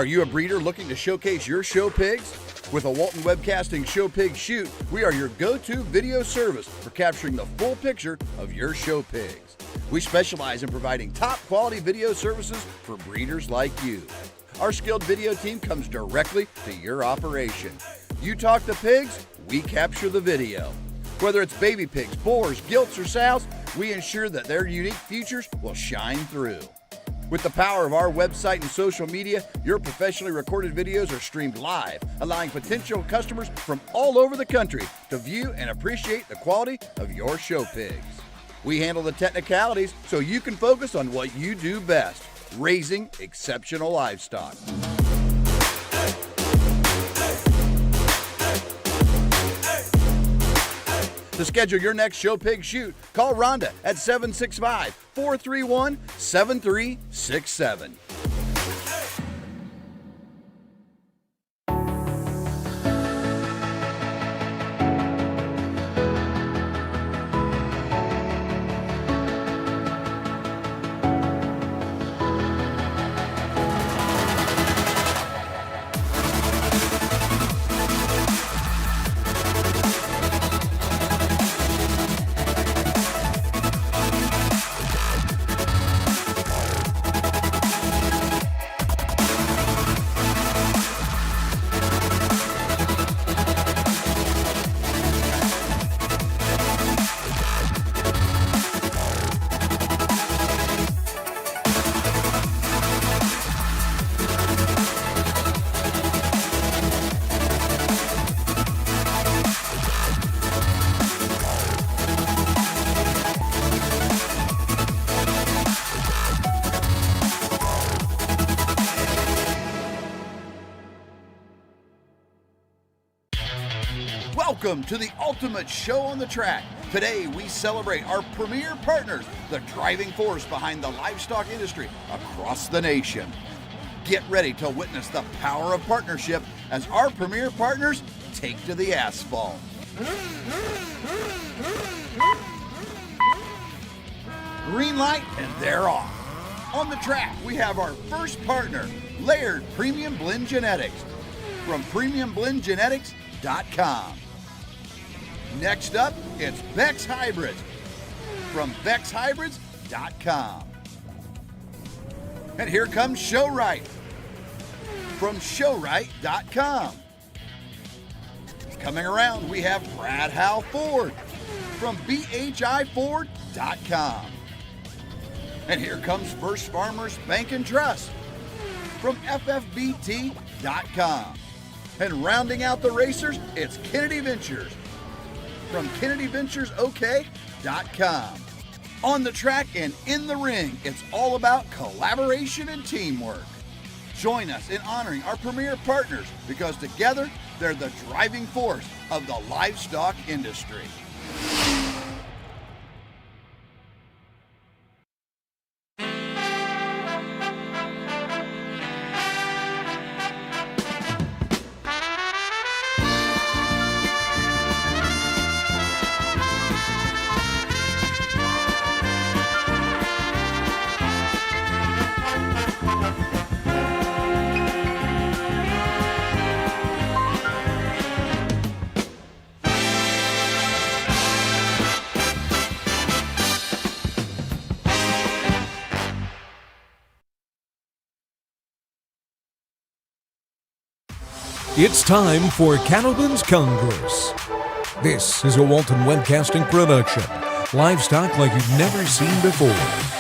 Are you a breeder looking to showcase your show pigs? With a Walton Webcasting Show Pig Shoot, we are your go-to video service for capturing the full picture of your show pigs. We specialize in providing top quality video services for breeders like you. Our skilled video team comes directly to your operation. You talk to pigs, we capture the video. Whether it's baby pigs, boars, gilts, or sows, we ensure that their unique features will shine through. With the power of our website and social media, your professionally recorded videos are streamed live, allowing potential customers from all over the country to view and appreciate the quality of your show pigs. We handle the technicalities so you can focus on what you do best, raising exceptional livestock. To schedule your next show pig shoot, call Rhonda at 765-431-7367. Welcome to the ultimate show on the track. Today we celebrate our premier partners, the driving force behind the livestock industry across the nation. Get ready to witness the power of partnership as our premier partners take to the asphalt. Green light and they're off. On the track we have our first partner, Laird Premium Blend Genetics from premiumblendgenetics.com. Next up, it's Bex Hybrids from bexhybrids.com. And here comes Showright from showright.com. Coming around, we have Brad Howe Ford from bhiford.com. And here comes First Farmers Bank and Trust from ffbt.com. And rounding out the racers, it's Kennedy Ventures from kennedyventuresok.com. On the track and in the ring, it's all about collaboration and teamwork. Join us in honoring our premier partners because together they're the driving force of the livestock industry. It's time for Cattleman's Congress. This is a Walton Webcasting production. Livestock like you've never seen before.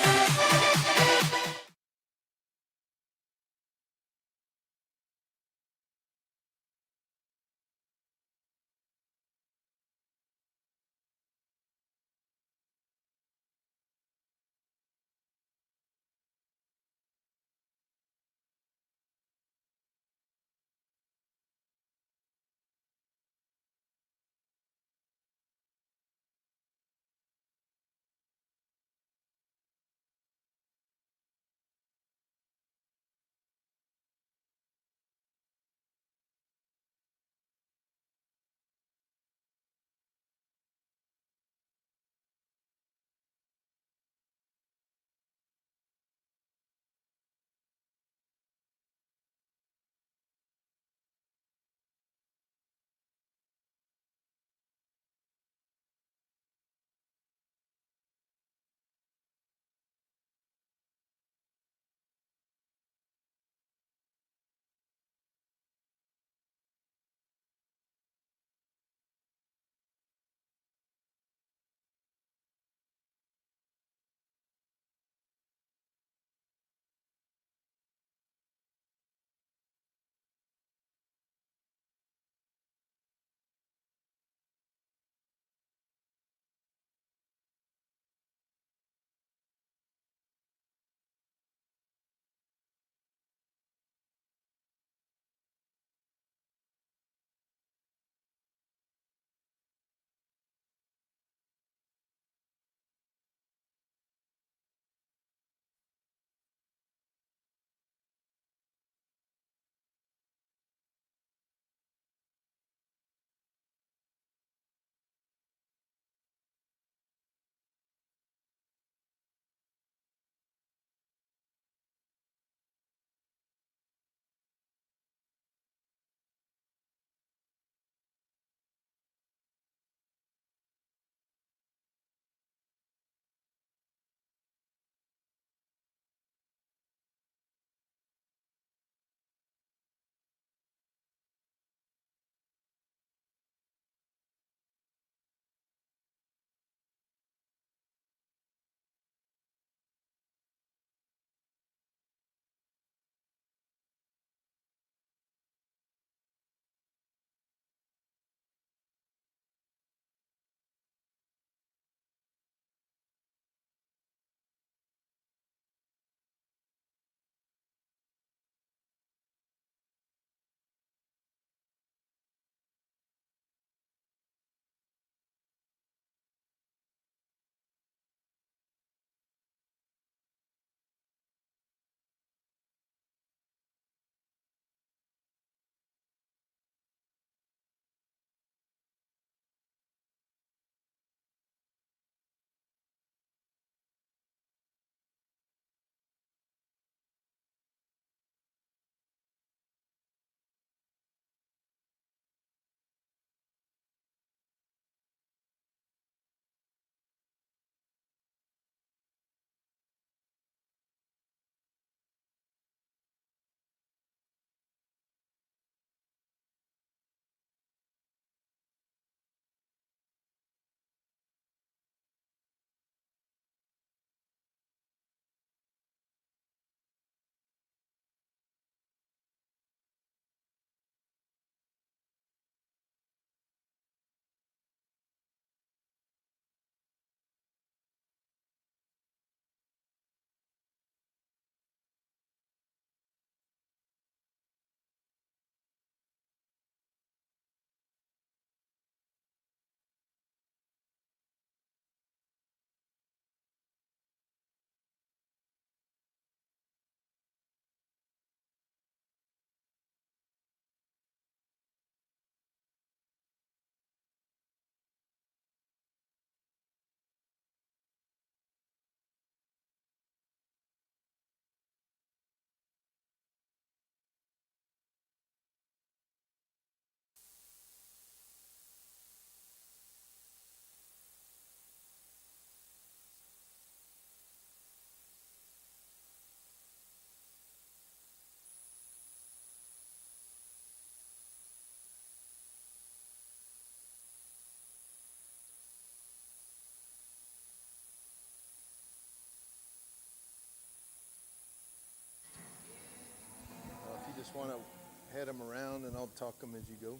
head them around, and I'll talk them as you go.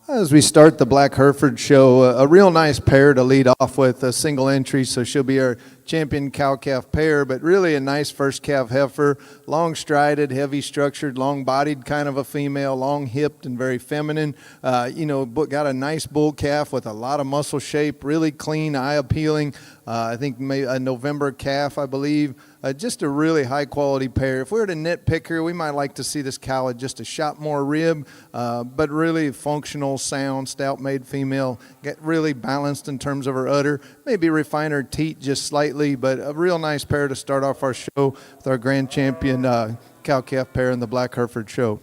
As we start the Black Hereford show, a real nice pair to lead off with, a single entry, so she'll be our champion cow-calf pair, but really a nice first calf heifer, long-strided, heavy-structured, long-bodied kind of a female, long-hipped and very feminine. Got a nice bull calf with a lot of muscle shape, really clean, eye-appealing. I think maybe a November calf, I believe. Just a really high-quality pair. If we were to nitpick her, we might like to see this cow with just a shot more rib, but really functional, sound, stout-made female. Get really balanced in terms of her udder. Maybe refine her teat just slightly, but a real nice pair to start off our show with our grand champion cow-calf pair in the Black Hereford show.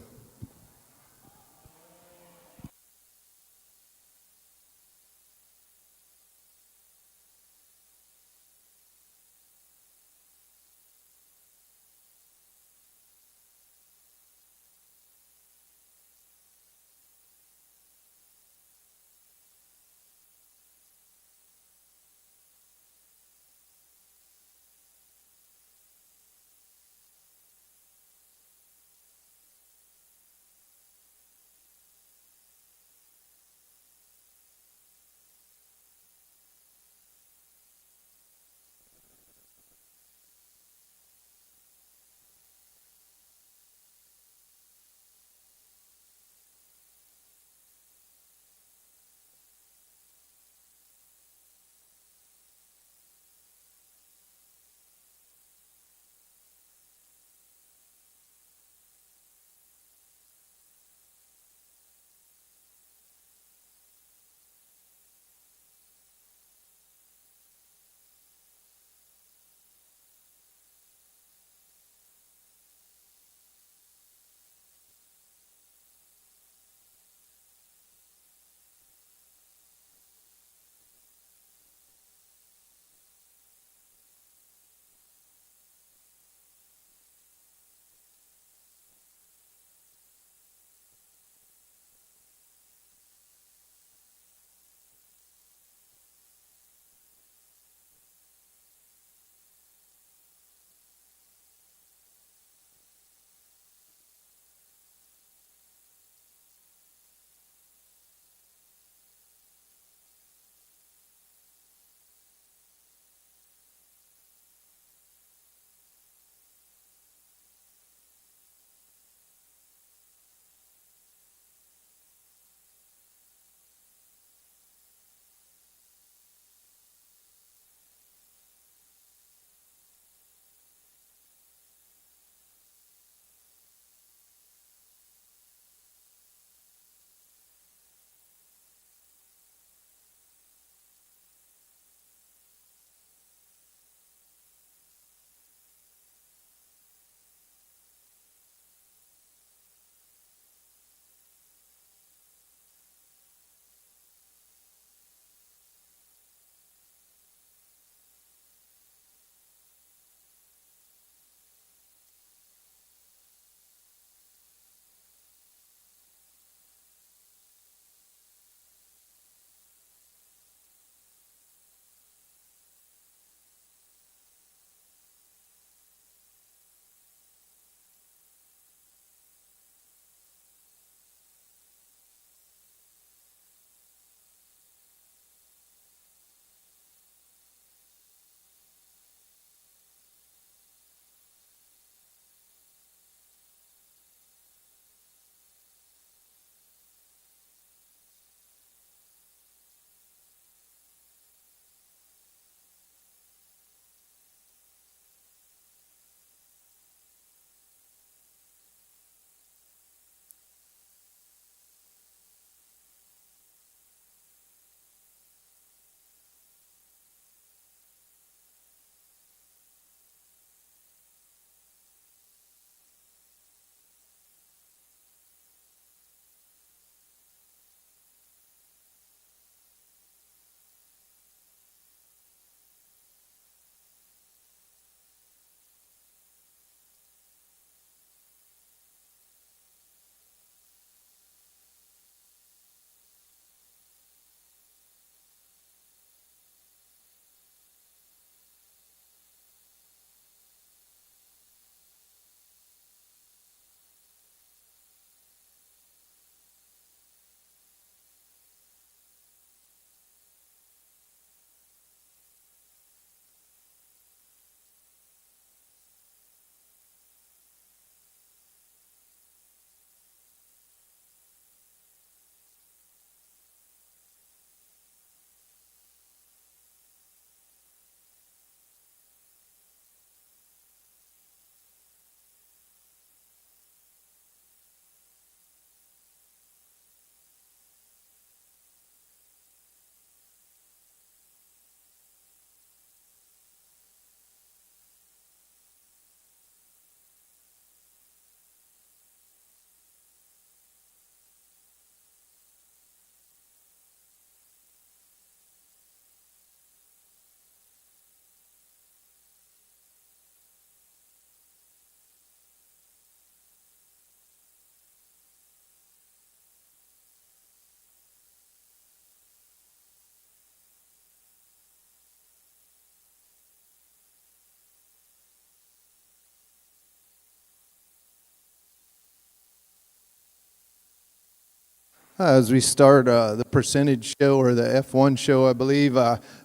As we start the percentage show, or the F1 show, I believe,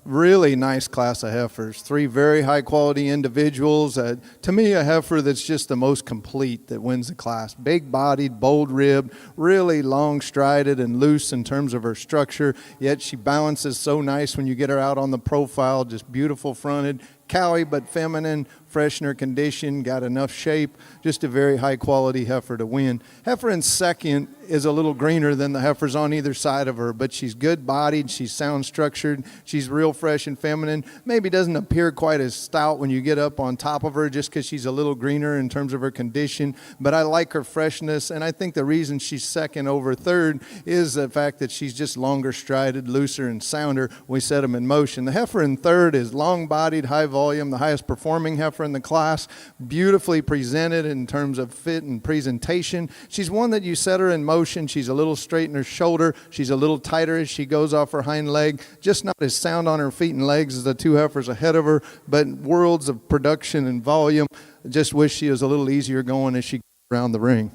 really nice class of heifers. 3 very high quality individuals. To me, a heifer that's just the most complete that wins the class. Big bodied, bold ribbed, really long strided and loose in terms of her structure, yet she balances so nice when you get her out on the profile, just beautiful fronted. Cowy but feminine, fresh in her condition, got enough shape, just a very high quality heifer to win. Heifer in second is a little greener than the heifers on either side of her, but she's good bodied, she's sound structured, she's real fresh and feminine. Maybe doesn't appear quite as stout when you get up on top of her just because she's a little greener in terms of her condition, but I like her freshness, and I think the reason she's second over third is the fact that she's just longer strided, looser and sounder when we set them in motion. The heifer in third is long bodied, high volume, the highest performing heifer in the class, beautifully presented in terms of fit and presentation. She's one that you set her in motion, she's a little straight in her shoulder, she's a little tighter as she goes off her hind leg, just not as sound on her feet and legs as the 2 heifers ahead of her, but worlds of production and volume. Just wish she was a little easier going as she goes around the ring.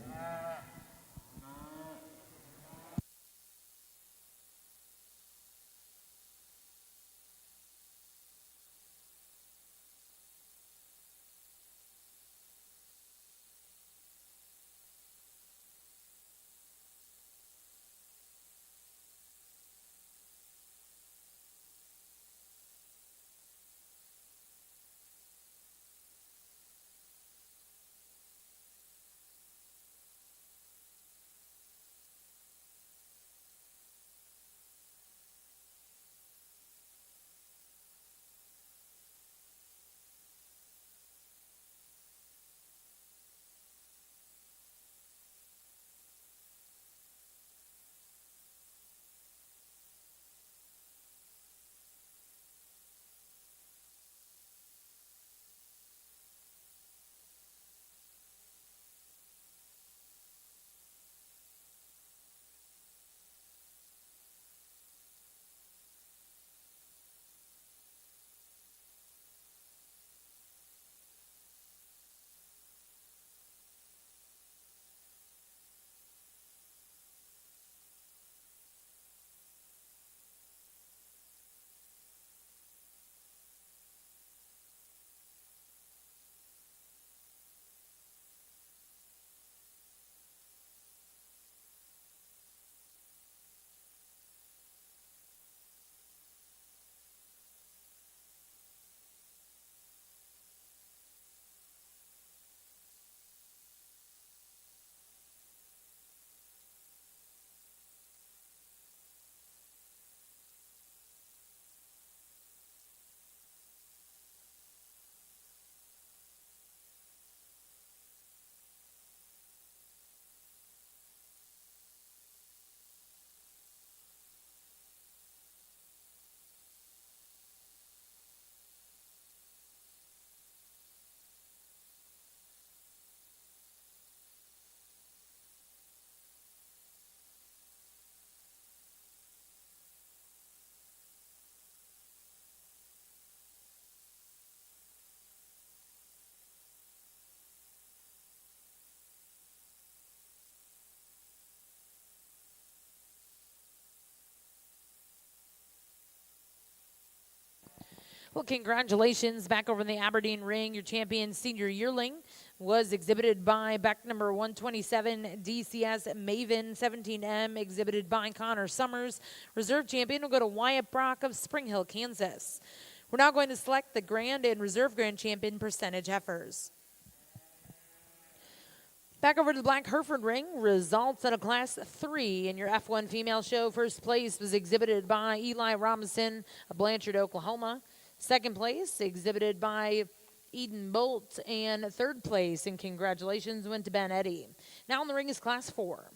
Well, congratulations back over in the Aberdeen ring. Your champion senior yearling was exhibited by back number 127, DCS Maven 17M, exhibited by Connor Summers. Reserve champion will go to Wyatt Brock of Spring Hill, Kansas. We're now going to select the grand and reserve grand champion percentage heifers. Back over to the Black Hereford ring, results at a Class 3 in your F1 female show. First place was exhibited by Eli Robinson of Blanchard, Oklahoma. Second place exhibited by Eden Bolt, and third place, and congratulations, went to Ben Eddy. Now in the ring is Class 4.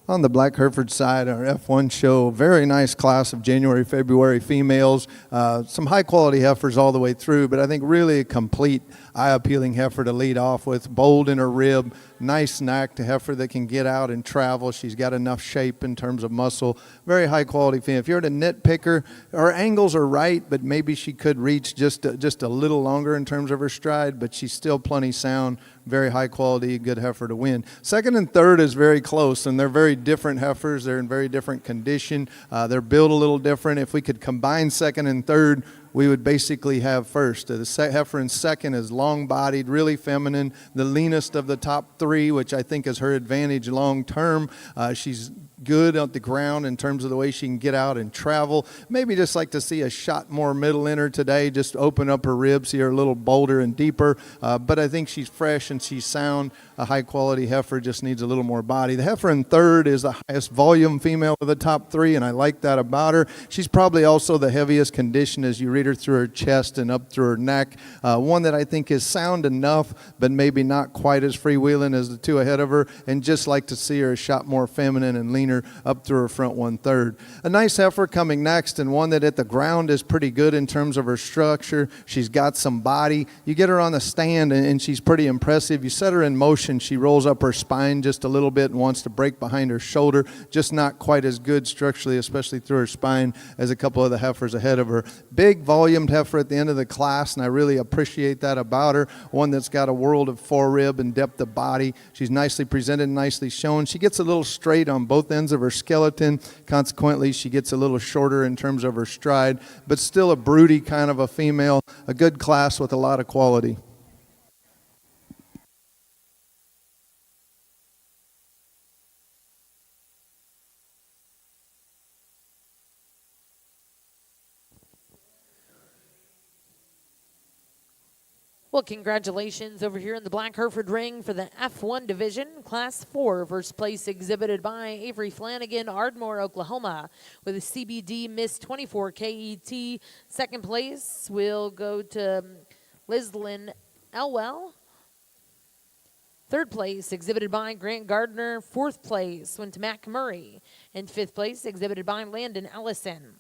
On the Black Hereford side, our F1 show, very nice class of January, February females. Some high-quality heifers all the way through, but I think really a complete eye-appealing heifer to lead off with. Bold in her rib, nice neck to heifer that can get out and travel. She's got enough shape in terms of muscle. Very high-quality female. If you're at a nitpicker, her angles are right, but maybe she could reach just a little longer in terms of her stride, but she's still plenty sound. Very high quality, good heifer to win. Second and third is very close, and they're very different heifers. They're in very different condition. They're built a little different. If we could combine second and third, we would basically have first. The heifer in second is long-bodied, really feminine, the leanest of the top three, which I think is her advantage long-term. She's good on the ground in terms of the way she can get out and travel. Maybe just like to see a shot more middle in her today, just open up her ribs, see her a little bolder and deeper. But I think she's fresh and she's sound. A high-quality heifer just needs a little more body. The heifer in third is the highest volume female of the top three, and I like that about her. She's probably also the heaviest condition as you read her through her chest and up through her neck. One that I think is sound enough, but maybe not quite as freewheeling as the two ahead of her, and just like to see her a shot more feminine and leaner up through her front 1/3. A nice heifer coming next, and one that at the ground is pretty good in terms of her structure. She's got some body. You get her on the stand, and she's pretty impressive. You set her in motion, she rolls up her spine just a little bit and wants to break behind her shoulder. Just not quite as good structurally, especially through her spine, as a couple of the heifers ahead of her. Big volumed heifer at the end of the class, and I really appreciate that about her. One that's got a world of forerib and depth of body. She's nicely presented, nicely shown. She gets a little straight on both ends of her skeleton. Consequently, she gets a little shorter in terms of her stride, but still a broody kind of a female. A good class with a lot of quality. Well, congratulations over here in the Black Hereford ring for the F1 division, Class 4. First place exhibited by Avery Flanagan, Ardmore, Oklahoma, with a CBD Miss 24 KET. Second place will go to Lislyn Elwell. Third place exhibited by Grant Gardner. Fourth place went to Mac Murray. And fifth place exhibited by Landon Ellison.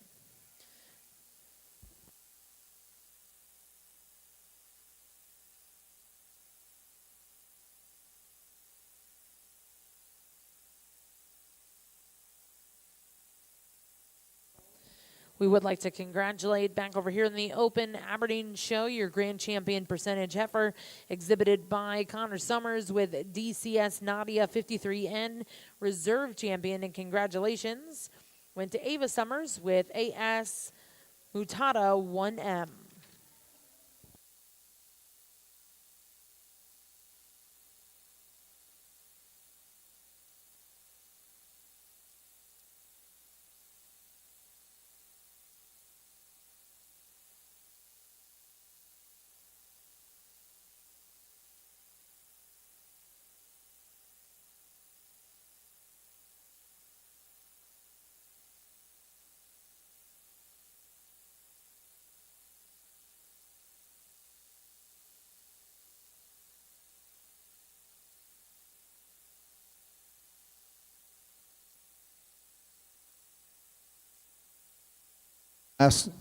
We would like to congratulate back over here in the Open Aberdeen Show, your grand champion percentage heifer, exhibited by Connor Summers with DCS Nadia 53N, reserve champion, and congratulations went to Ava Summers with AS Mutada 1M.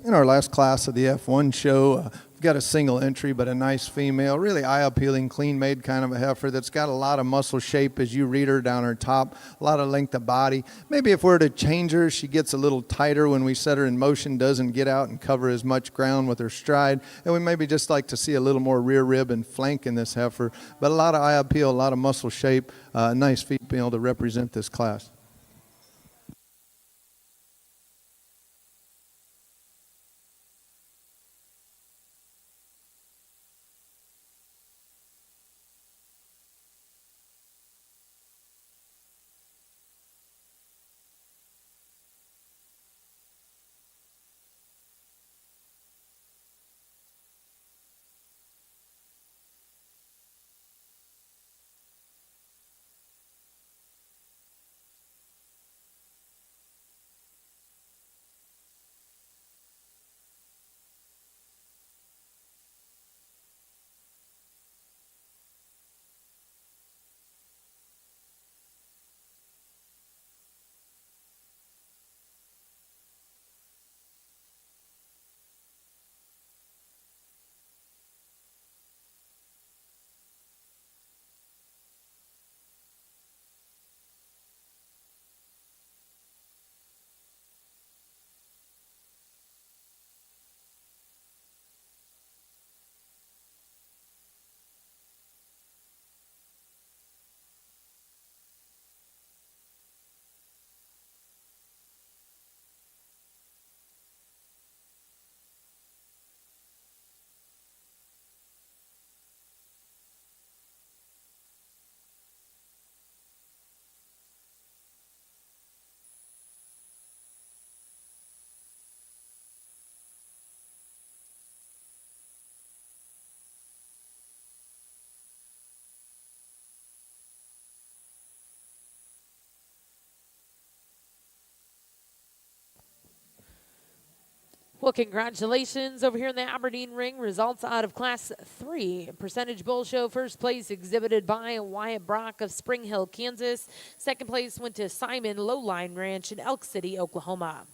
In our last class of the F1 show, we've got a single entry, but a nice female, really eye-appealing, clean-made kind of a heifer that's got a lot of muscle shape as you read her down her top, a lot of length of body. Maybe if we're to change her, she gets a little tighter when we set her in motion, doesn't get out and cover as much ground with her stride, and we maybe just like to see a little more rear rib and flank in this heifer, but a lot of eye appeal, a lot of muscle shape, a nice female to represent this class. Well, congratulations over here in the Aberdeen ring. Results out of Class 3. Percentage Bull Show. First place exhibited by Wyatt Brock of Spring Hill, Kansas. Second place went to Simon Lowline Ranch in Elk City, Oklahoma.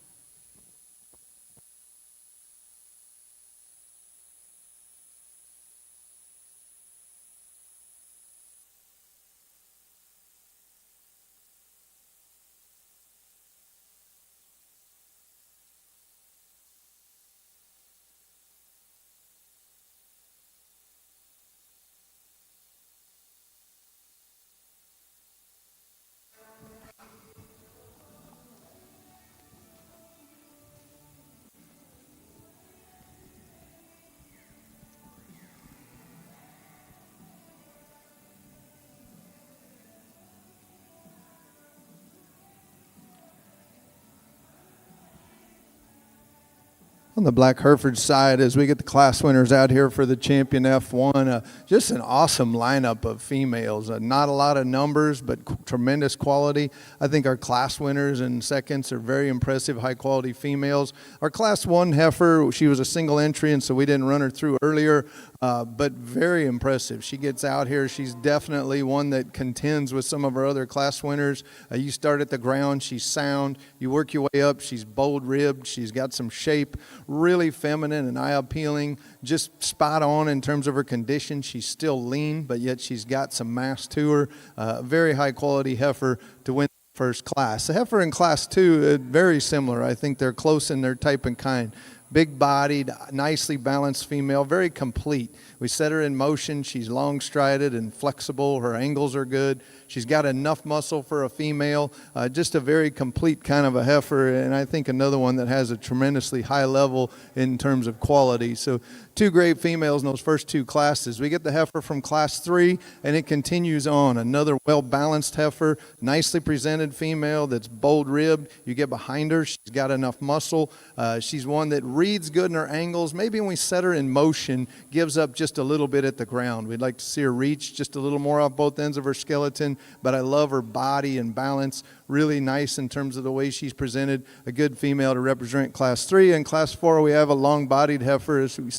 On the Black Hereford side, as we get the class winners out here for the Champion F1, just an awesome lineup of females. Not a lot of numbers, but tremendous quality. I think our class winners and seconds are very impressive, high-quality females. Our Class 1 heifer, she was a single entry, and so we didn't run her through earlier, but very impressive. She gets out here. She's definitely one that contends with some of our other class winners. You start at the ground, she's sound. You work your way up, she's bold-ribbed. She's got some shape. Really feminine and eye-appealing, just spot on in terms of her condition. She's still lean, but yet she's got some mass to her. Very high-quality heifer to win first class. The heifer in Class 2, very similar. I think they're close in their type and kind. Big-bodied, nicely balanced female, very complete. We set her in motion. She's long-strided and flexible. Her angles are good. She's got enough muscle for a female. Just a very complete kind of a heifer, and I think another one that has a tremendously high level in terms of quality. So two great females in those first two classes. We get the heifer from Class 3, and it continues on. Another well-balanced heifer, nicely presented female that's bold-ribbed. You get behind her. She's got enough muscle. She's one that reads good in her angles. Maybe when we set her in motion, gives up just a little bit at the ground. We'd like to see her reach just a little more off both ends of her skeleton, but I love her body and balance. Really nice in terms of the way she's presented. A good female to represent Class 3. In Class 4, we have a long-bodied heifer as we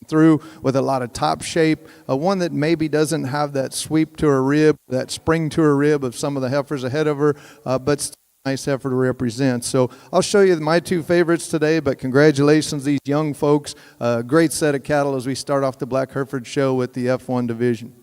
through with a lot of top shape, one that maybe doesn't have that sweep to her rib, that spring to her rib of some of the heifers ahead of her, but still a nice heifer to represent. So I'll show you my two favorites today, but congratulations these young folks. Great set of cattle as we start off the Black Hereford show with the F1 division.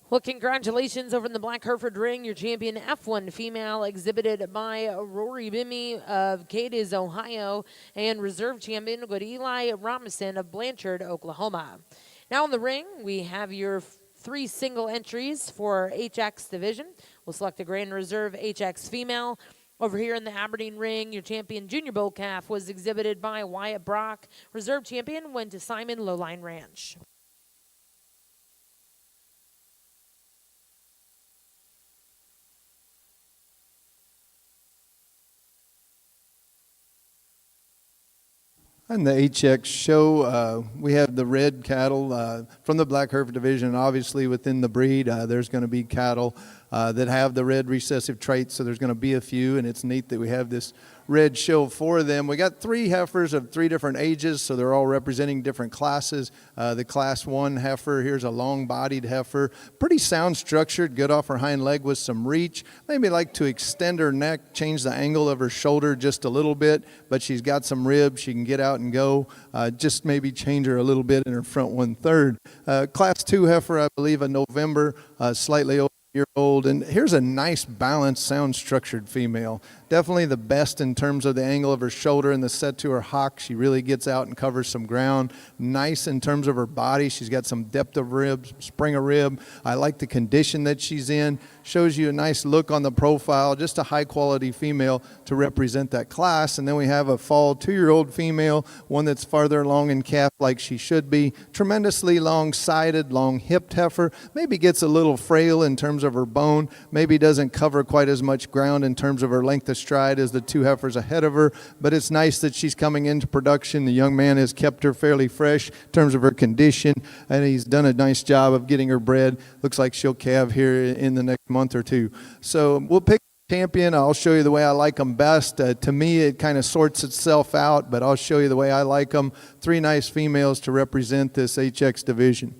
Well, congratulations over in the Black Hereford ring. Your champion F1 female, exhibited by Rory Bimmy of Cadiz, Ohio, and reserve champion Eli Robinson of Blanchard, Oklahoma. Now in the ring, we have your 3 single entries for HX division. We'll select a Grand Reserve HX female. Over here in the Aberdeen ring, your champion Junior Bull Calf was exhibited by Wyatt Brock. Reserve champion went to Simon Lowline Ranch. On the HX show, we have the red cattle from the Black Hereford division. Obviously, within the breed, there's going to be cattle that have the red recessive traits, so there's going to be a few, and it's neat that we have this red show for them. We got 3 heifers of 3 different ages, so they're all representing different classes. The class 1 heifer, here's a long-bodied heifer, pretty sound structured, good off her hind leg with some reach. Maybe like to extend her neck, change the angle of her shoulder just a little bit, but she's got some ribs, she can get out and go. Just maybe change her a little bit in her front 1/3. Class 2 heifer, I believe, in November, slightly over year old, and here's a nice balanced sound structured female, definitely the best in terms of the angle of her shoulder and the set to her hock. She really gets out and covers some ground. Nice in terms of her body, she's got some depth of ribs, spring of rib. I like the condition that she's in, shows you a nice look on the profile, just a high quality female to represent that class. And then we have a fall 2-year-old female, one that's farther along in calf like she should be, tremendously long sided, long hipped heifer, maybe gets a little frail in terms of her bone, maybe doesn't cover quite as much ground in terms of her length of stride as the 2 heifers ahead of her, but it's nice that she's coming into production. The young man has kept her fairly fresh in terms of her condition, and he's done a nice job of getting her bred. Looks like she'll calve here in the next month or 2. So we'll pick champion. I'll show you the way I like them best. To me, it kind of sorts itself out, but I'll show you the way I like them. 3 nice females to represent this HX division.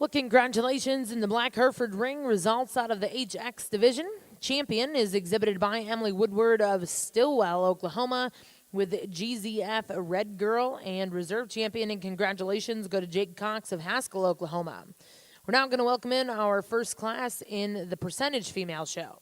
Well, congratulations in the Black Hereford ring. Results out of the HX division. Champion is exhibited by Emily Woodward of Stillwell, Oklahoma, with GZF Red Girl. And reserve champion and congratulations go to Jake Cox of Haskell, Oklahoma. We're now going to welcome in our first class in the percentage female show.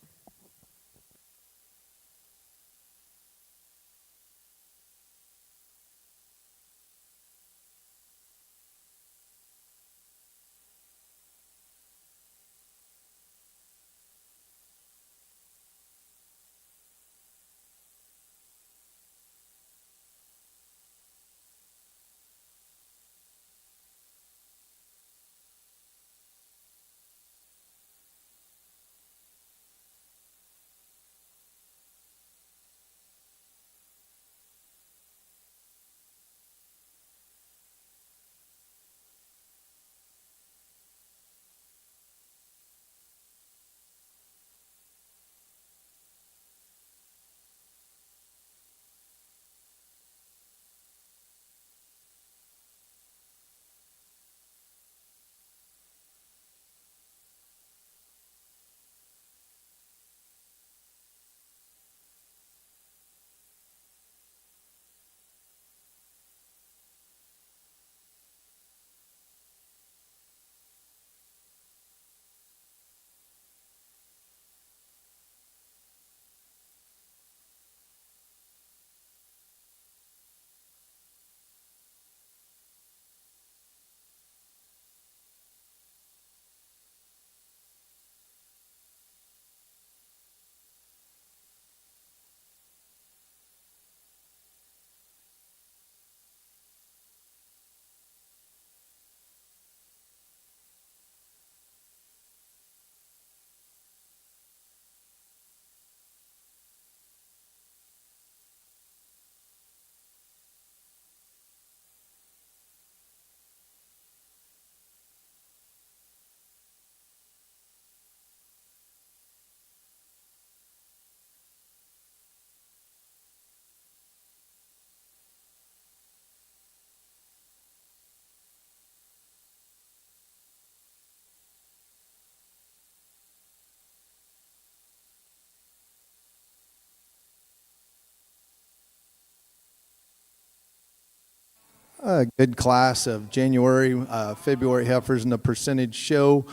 A good class of January, February heifers in the percentage show.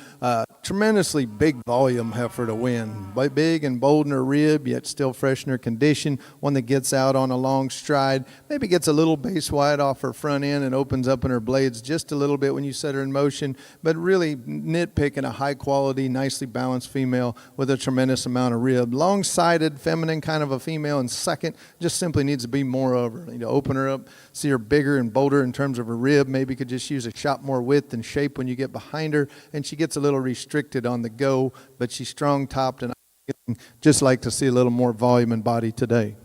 Tremendously big volume heifer to win. Big and bold in her rib, yet still fresh in her condition. One that gets out on a long stride, maybe gets a little base wide off her front end and opens up in her blades just a little bit when you set her in motion. But really nitpicking a high quality, nicely balanced female with a tremendous amount of rib. Long-sided, feminine kind of a female, and second, just simply needs to be more of her. You know, open her up, see her bigger and bolder in terms of her rib. Maybe could just use a shot more width and shape when you get behind her, and she gets a little restricted on the go, but she's strong topped, and I just like to see a little more volume and body today.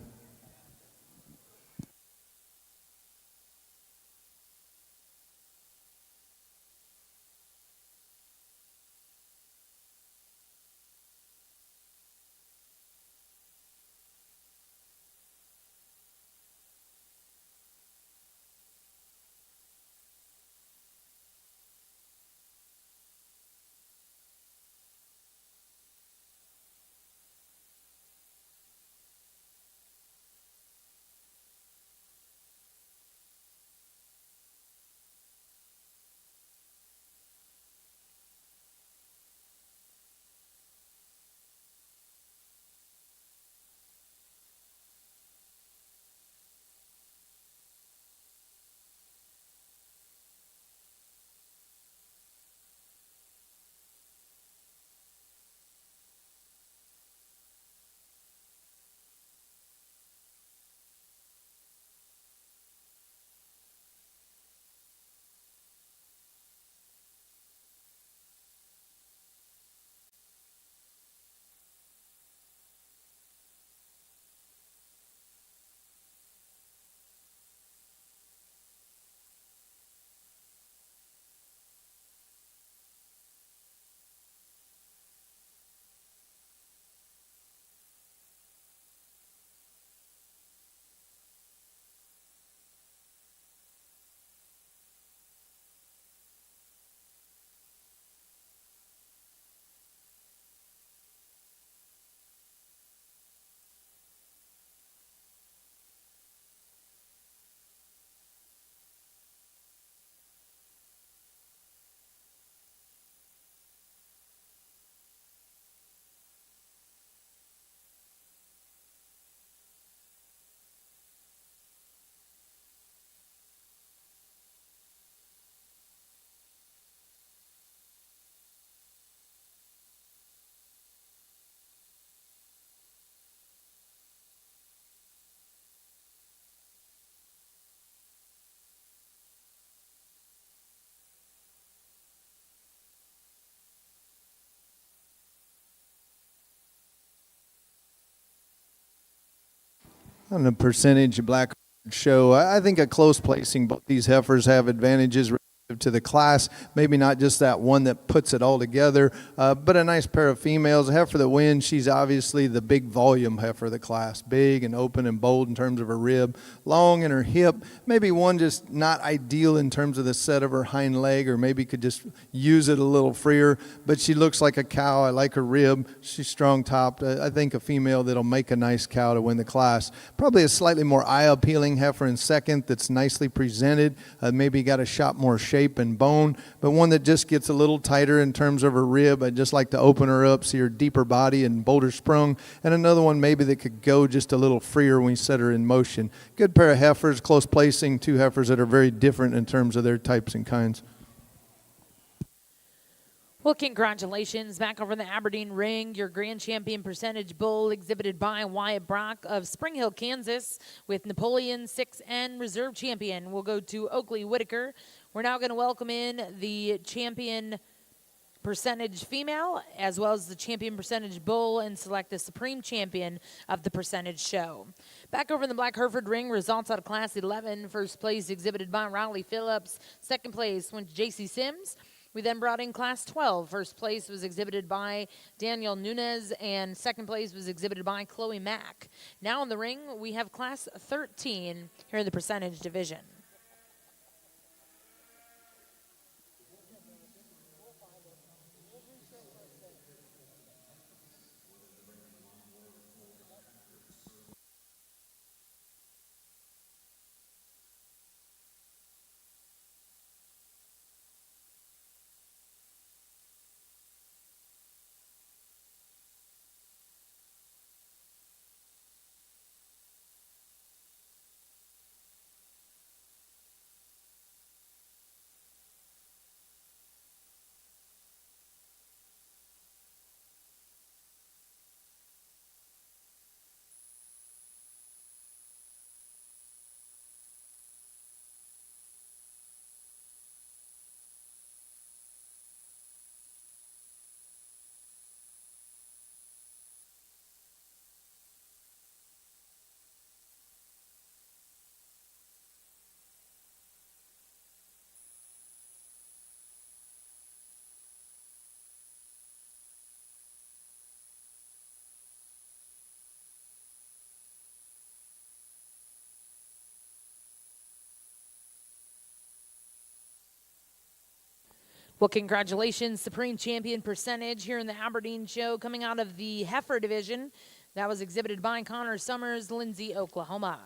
On the percentage black show, I think a close placing. Both these heifers have advantages relative to the class. Maybe not just that one that puts it all together, but a nice pair of females. A heifer that wins, she's obviously the big volume heifer of the class. Big and open and bold in terms of her rib. Long in her hip. Maybe one just not ideal in terms of the set of her hind leg, or maybe could just use it a little freer. But she looks like a cow. I like her rib. She's strong topped. I think a female that'll make a nice cow to win the class. Probably a slightly more eye-appealing heifer in second that's nicely presented. Maybe got a shot more shape and bone, but one that just gets a little tighter in terms of her rib. I'd just like to open her up, see her deeper body and bolder sprung, and another one maybe that could go just a little freer when you set her in motion. Good pair of heifers, close placing, two heifers that are very different in terms of their types and kinds. Well, congratulations. Back over in the Aberdeen ring, your grand champion percentage bull exhibited by Wyatt Brock of Spring Hill, Kansas, with Napoleon 6N reserve champion. We'll go to Oakley Whitaker. We're now going to welcome in the champion percentage female as well as the champion percentage bull and select the supreme champion of the percentage show. Back over in the Black Hereford ring, results out of Class 11. First place exhibited by Riley Phillips. Second place went to J.C. Sims. We then brought in Class 12. First place was exhibited by Daniel Nunez, and second place was exhibited by Chloe Mack. Now in the ring, we have Class 13 here in the percentage division. Well, congratulations, Supreme Champion Percentage here in the Aberdeen Show, coming out of the Heifer Division. That was exhibited by Connor Summers, Lindsay, Oklahoma.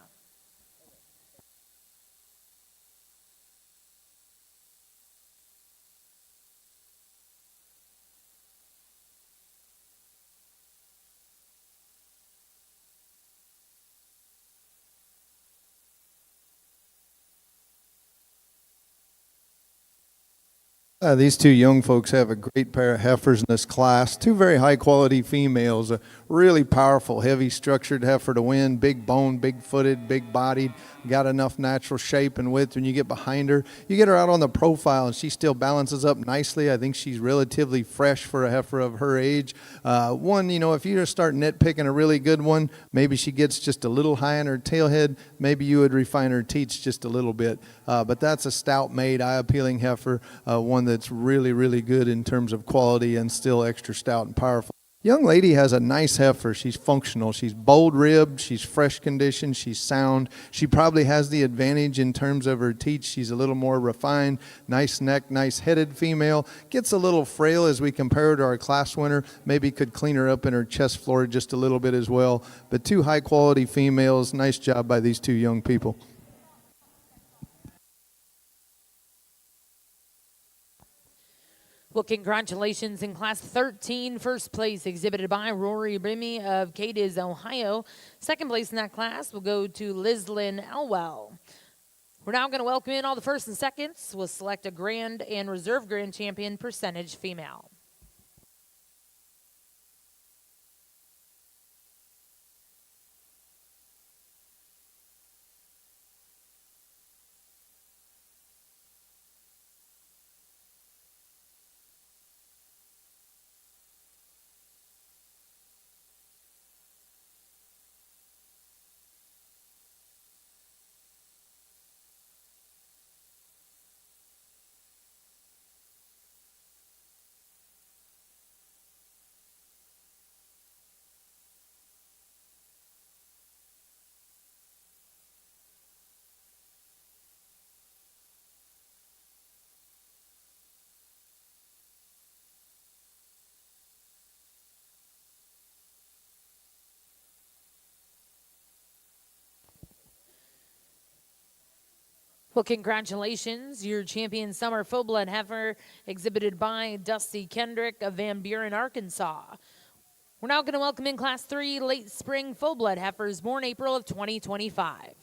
These two young folks have a great pair of heifers in this class. Two very high quality females, a really powerful, heavy structured heifer to win, big bone, big footed, big bodied, got enough natural shape and width. When you get behind her, you get her out on the profile and she still balances up nicely. I think she's relatively fresh for a heifer of her age. If you just start nitpicking a really good one, maybe she gets just a little high in her tail head, maybe you would refine her teats just a little bit. But that's a stout made, eye appealing heifer, one that's really, really good in terms of quality and still extra stout and powerful. Young lady has a nice heifer. She's functional. She's bold ribbed. She's fresh conditioned. She's sound. She probably has the advantage in terms of her teats. She's a little more refined. Nice neck, nice headed female. Gets a little frail as we compare her to our class winner. Maybe could clean her up in her chest floor just a little bit as well. But two high quality females. Nice job by these two young people. Well, congratulations in Class 13, first place exhibited by Rory Brimmy of Cadiz, Ohio. Second place in that class will go to Lislyn Elwell. We're now going to welcome in all the first and seconds. We'll select a grand and reserve grand champion percentage female. Well, congratulations. Your champion summer full-blood heifer exhibited by Dusty Kendrick of Van Buren, Arkansas. We're now going to welcome in Class 3 late spring full-blood heifers born April of 2025.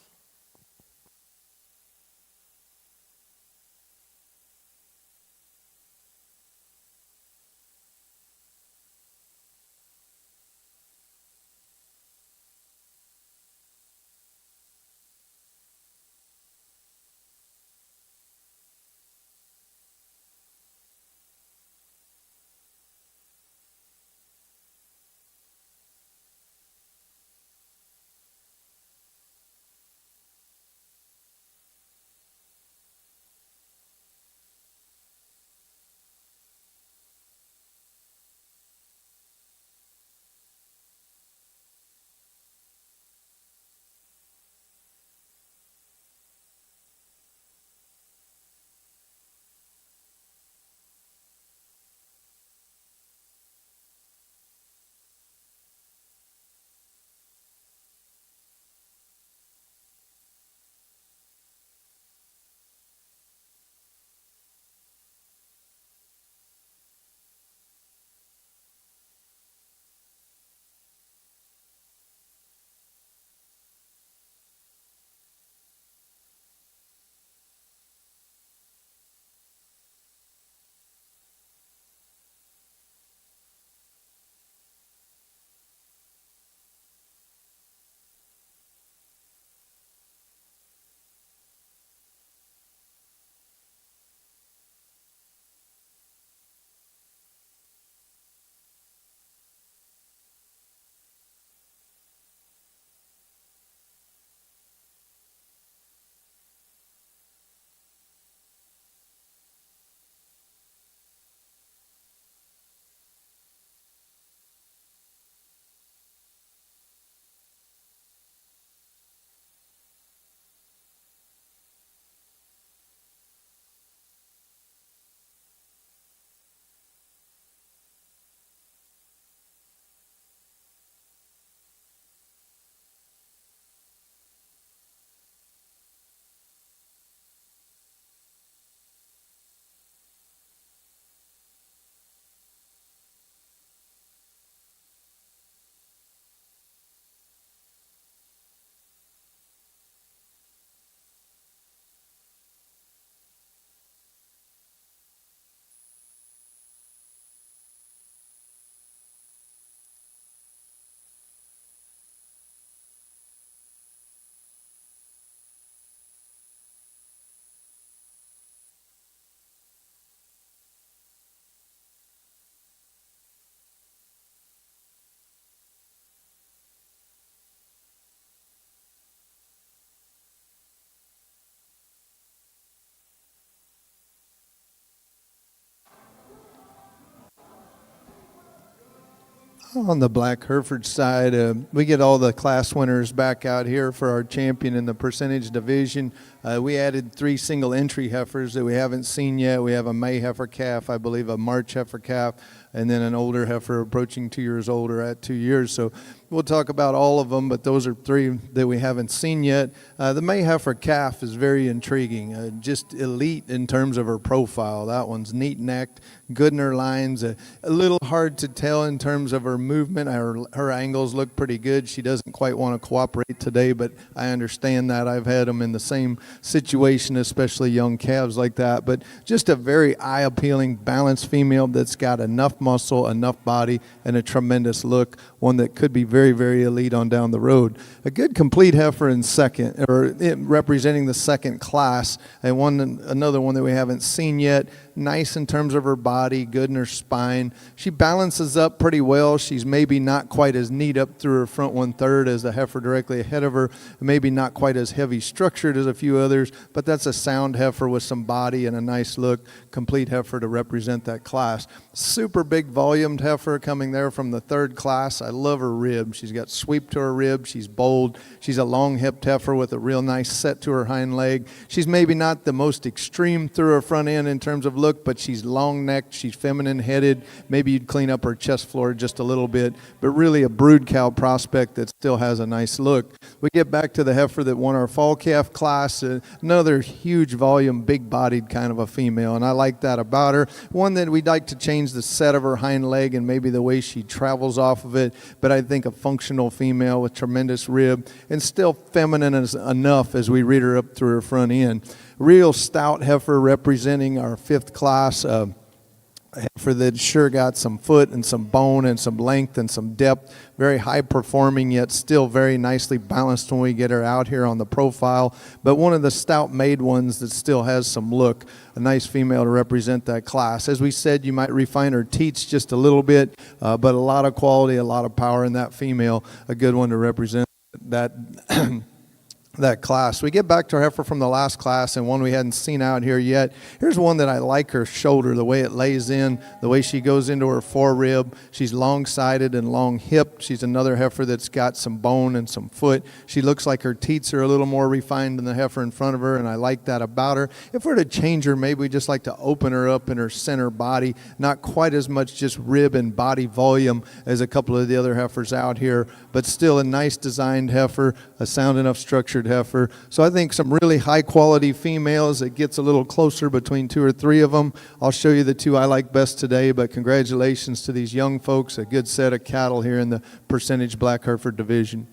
On the Black Hereford side, we get all the class winners back out here for our champion in the percentage division. We added 3 single entry heifers that we haven't seen yet. We have a May heifer calf, I believe a March heifer calf, and then an older heifer approaching 2 years older at 2 years. So we'll talk about all of them, but those are 3 that we haven't seen yet. The May heifer calf is very intriguing, just elite in terms of her profile. That one's neat-necked, good in her lines, a little hard to tell in terms of her movement. Her angles look pretty good. She doesn't quite want to cooperate today, but I understand that. I've had them in the same situation, especially young calves like that. But just a very eye-appealing, balanced female that's got enough muscle, enough body, and a tremendous look, one that could be very, very elite on down the road. A good complete heifer in second, or representing the second class, and another one that we haven't seen yet. Nice in terms of her body, good in her spine. She balances up pretty well. She's maybe not quite as neat up through her front 1/3 as the heifer directly ahead of her. Maybe not quite as heavy structured as a few others, but that's a sound heifer with some body and a nice look. Complete heifer to represent that class. Super big volumed heifer coming there from the 3rd class. I love her rib. She's got sweep to her rib. She's bold. She's a long-hipped heifer with a real nice set to her hind leg. She's maybe not the most extreme through her front end in terms of look, but she's long-necked. She's feminine-headed. Maybe you'd clean up her chest floor just a little bit, but really a brood cow prospect that still has a nice look. We get back to the heifer that won our fall calf class. Another huge volume, big-bodied kind of a female, and I like that about her. One that we'd like to change the set of her hind leg and maybe the way she travels off of it, but I think a functional female with tremendous rib and still feminine enough as we read her up through her front end. Real stout heifer representing our 5th class. Heifer that sure got some foot and some bone and some length and some depth. Very high performing, yet still very nicely balanced when we get her out here on the profile. But one of the stout made ones that still has some look. A nice female to represent that class. As we said, you might refine her teats just a little bit, but a lot of quality, a lot of power in that female. A good one to represent that that class. We get back to our heifer from the last class, and one we hadn't seen out here yet. Here's one that I like, her shoulder, the way it lays in, the way she goes into her forerib. She's long-sided and long-hipped. She's another heifer that's got some bone and some foot. She looks like her teats are a little more refined than the heifer in front of her, and I like that about her. If we're to change her, maybe we just like to open her up in her center body, not quite as much just rib and body volume as a couple of the other heifers out here, but still a nice designed heifer, a sound enough structured heifer. So I think some really high quality females. It gets a little closer between 2 or 3 of them. I'll show you the 2 I like best today, but congratulations to these young folks. A good set of cattle here in the percentage Black Hereford division.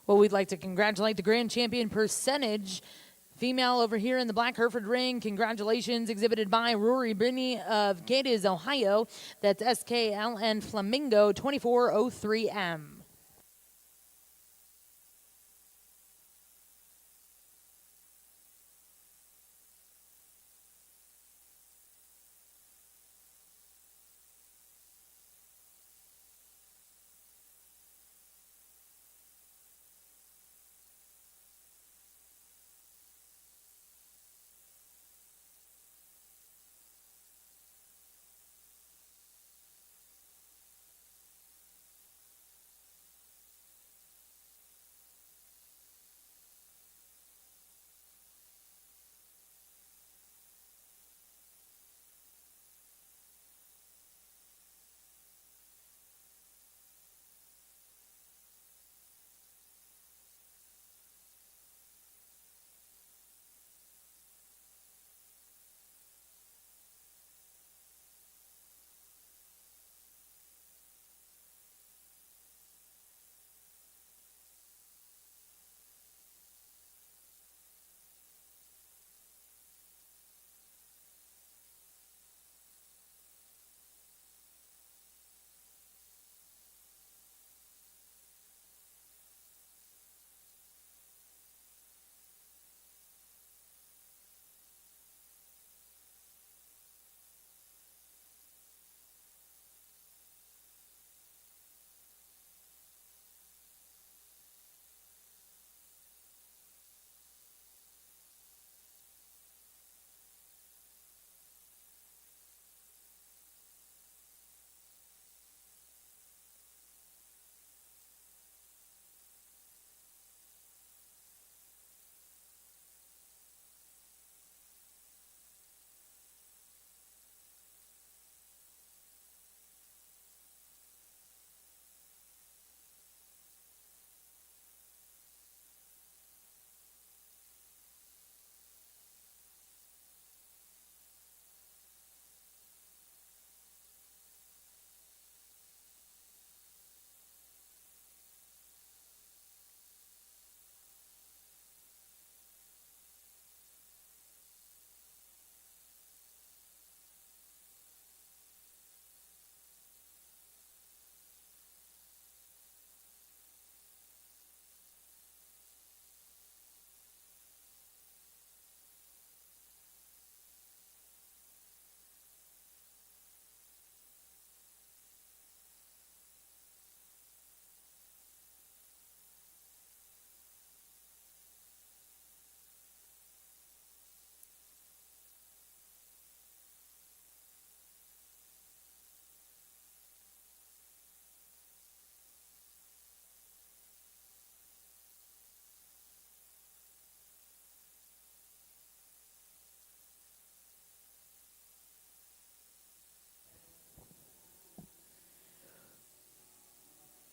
Well, we'd like to congratulate the grand champion percentage Female over here in the black Hereford ring, congratulations, exhibited by Rory Binney of Cadiz, Ohio. That's SKLN Flamingo 2403M.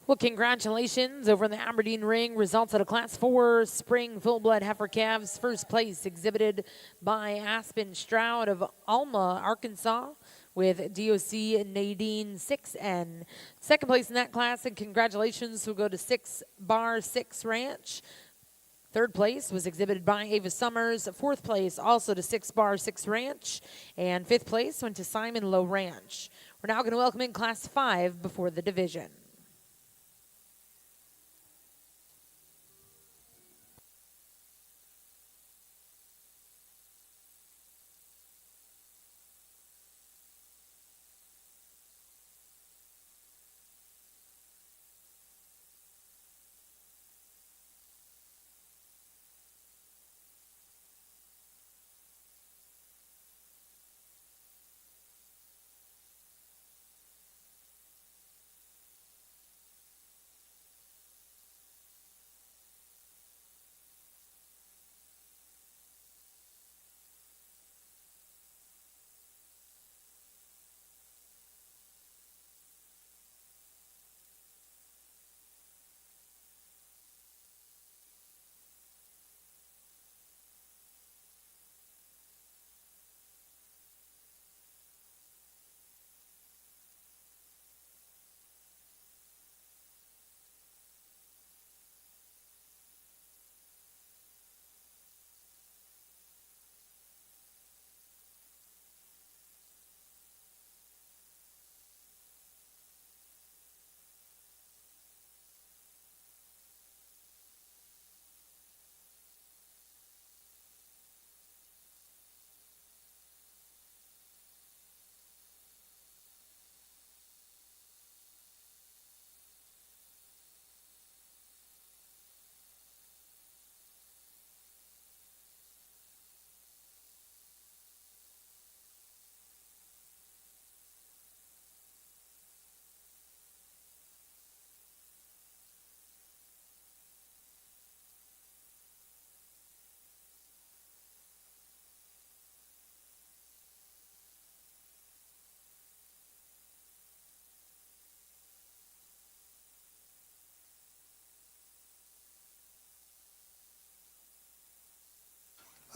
Well, congratulations over in the Aberdeen ring. Results at a Class 4 Spring Full-Blood Heifer Calves. First place exhibited by Aspen Stroud of Alma, Arkansas, with DOC Nadine 6N. Second place in that class, and congratulations will go to 6 Bar 6 Ranch. Third place was exhibited by Ava Summers. Fourth place also to 6 Bar 6 Ranch. And fifth place went to Simon Low Ranch. We're now going to welcome in Class 5 before the division.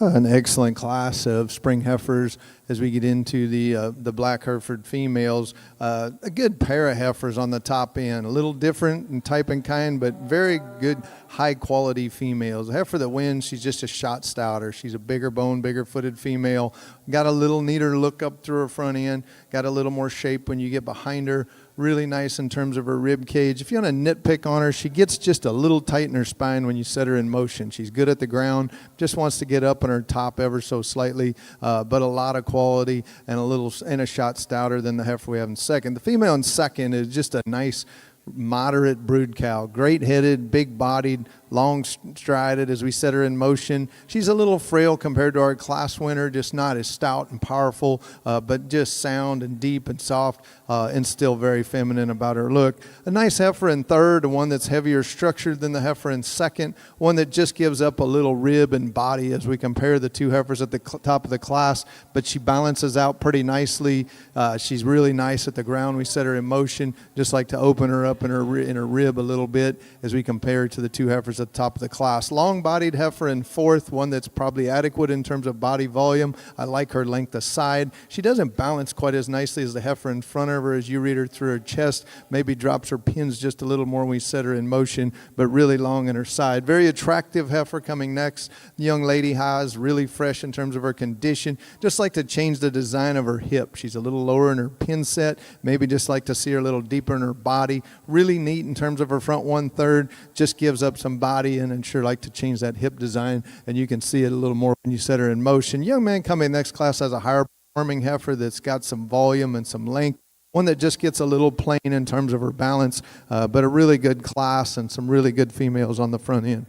An excellent class of spring heifers as we get into the black Hereford females. A good pair of heifers on the top end, a little different in type and kind, but very good high quality females. A heifer that wins, she's just a shot stouter. She's a bigger bone, bigger footed female. Got a little neater look up through her front end. Got a little more shape when you get behind her. Really nice in terms of her rib cage. If you want to nitpick on her, she gets just a little tight in her spine when you set her in motion. She's good at the ground, just wants to get up on her top ever so slightly, but a lot of quality and a shot stouter than the heifer we have in second. The female in second is just a nice moderate brood cow, great headed, big bodied, long strided as we set her in motion. She's a little frail compared to our class winner, just not as stout and powerful, but just sound and deep and soft, and still very feminine about her look. A nice heifer in third, one that's heavier structured than the heifer in second, one that just gives up a little rib and body as we compare the two heifers at the top of the class, but she balances out pretty nicely. She's really nice at the ground. We set her in motion, just like to open her up in her rib a little bit as we compare to the two heifers at the top of the class. Long-bodied heifer in fourth, one that's probably adequate in terms of body volume. I like her length of side. She doesn't balance quite as nicely as the heifer in front of her as you read her through her chest. Maybe drops her pins just a little more when we set her in motion, but really long in her side. Very attractive heifer coming next. The young lady has really fresh in terms of her condition. Just like to change the design of her hip. She's a little lower in her pin set. Maybe just like to see her a little deeper in her body. Really neat in terms of her front 1/3. Just gives up some body and sure like to change that hip design, and you can see it a little more when you set her in motion. Young man coming next class has a higher performing heifer that's got some volume and some length. One that just gets a little plain in terms of her balance, but a really good class and some really good females on the front end.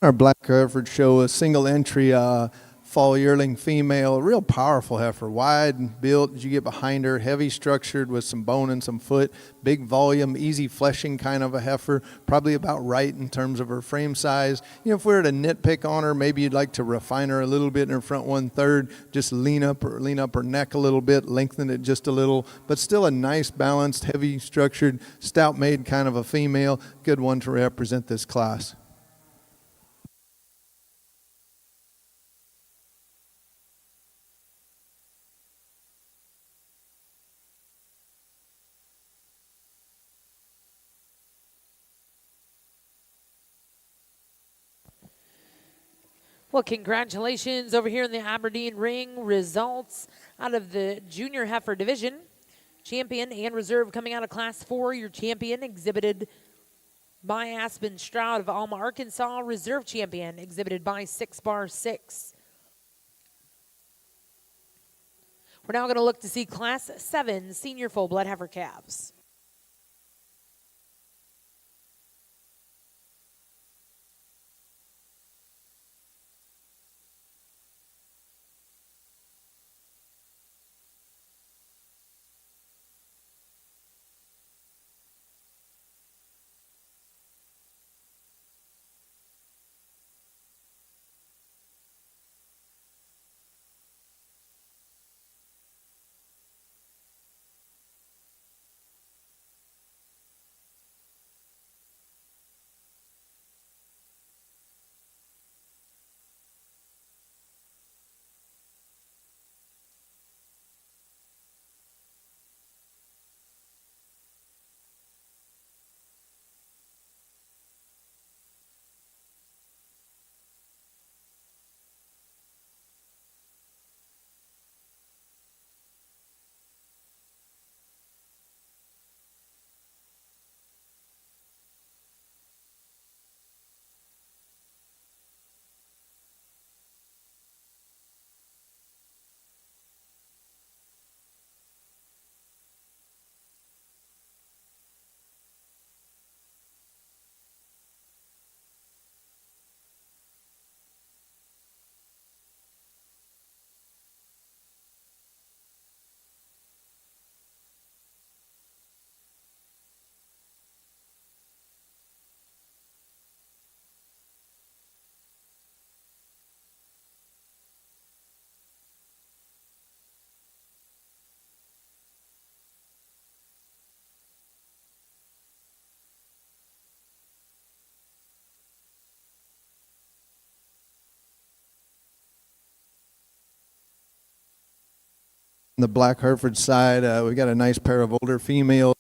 Our black Hereford show a single entry fall yearling female, a real powerful heifer, wide built as you get behind her, heavy structured with some bone and some foot, big volume, easy fleshing kind of a heifer, probably about right in terms of her frame size. You know, if we were to nitpick on her, maybe you'd like to refine her a little bit in her front 1/3, just lean up her neck a little bit, lengthen it just a little, but still a nice balanced, heavy structured, stout made kind of a female, good one to represent this class. Well, congratulations over here in the Aberdeen ring. Results out of the junior heifer division. Champion and reserve coming out of class 4. Your champion exhibited by Aspen Stroud of Alma, Arkansas. Reserve champion exhibited by 6'6". We're now going to look to see class 7 senior full blood heifer calves. The black Hereford side, we got a nice pair of older females,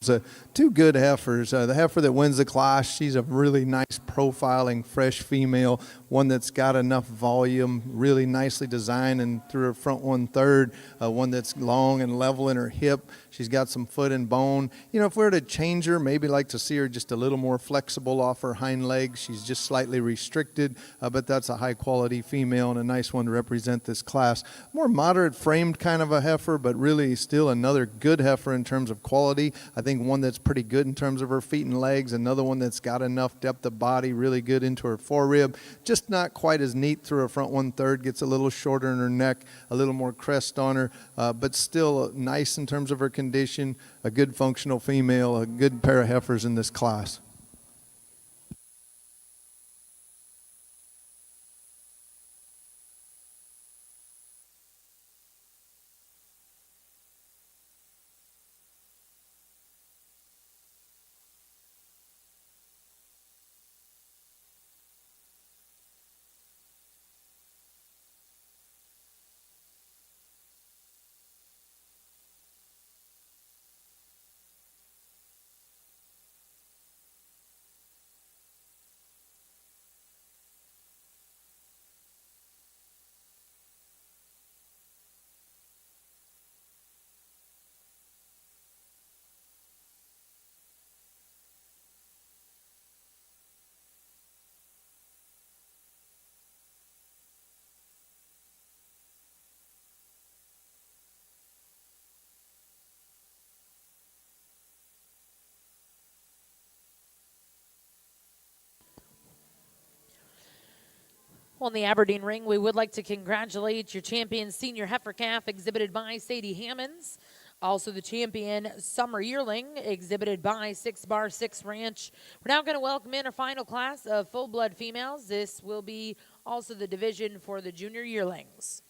two good heifers. The heifer that wins the class, she's a really nice profiling, fresh female, one that's got enough volume, really nicely designed and through her front 1/3, one that's long and level in her hip. She's got some foot and bone. You know, if we were to change her, maybe like to see her just a little more flexible off her hind legs. She's just slightly restricted, but that's a high quality female and a nice one to represent this class. More moderate framed kind of a heifer, but really still another good heifer in terms of quality. I think one that's pretty good in terms of her feet and legs, another one that's got enough depth of body, really good into her forerib, just not quite as neat through her front 1/3, gets a little shorter in her neck, a little more crest on her, but still nice in terms of her condition, a good functional female, a good pair of heifers in this class. On the Aberdeen ring, we would like to congratulate your champion senior heifer calf exhibited by Sadie Hammonds. Also the champion summer yearling exhibited by 6 Ranch. We're now going to welcome in our final class of full-blood females. This will be also the division for the junior yearlings.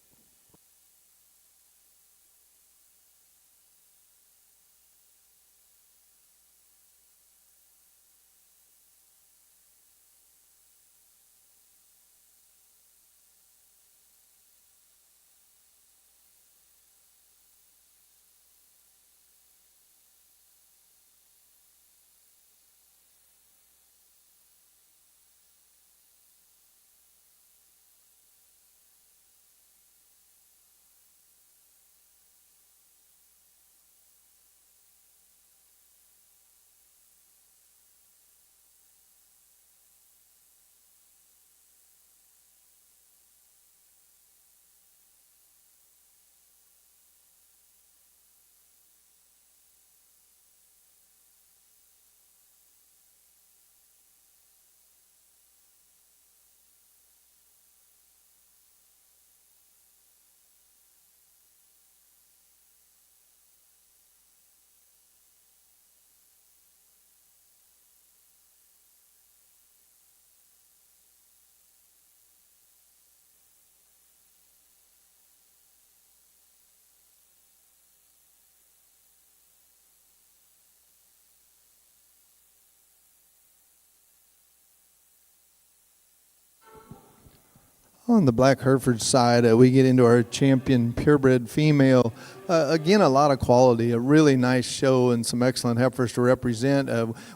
On the black Hereford side, we get into our champion purebred female. Again, a lot of quality, a really nice show and some excellent heifers to represent.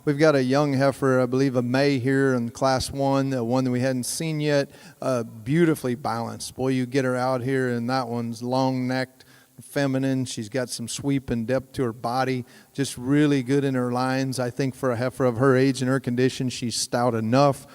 We've got a young heifer, I believe a May here in class 1, one that we hadn't seen yet, beautifully balanced. Boy, you get her out here and that one's long-necked, feminine. She's got some sweep and depth to her body, just really good in her lines. I think for a heifer of her age and her condition, she's stout enough.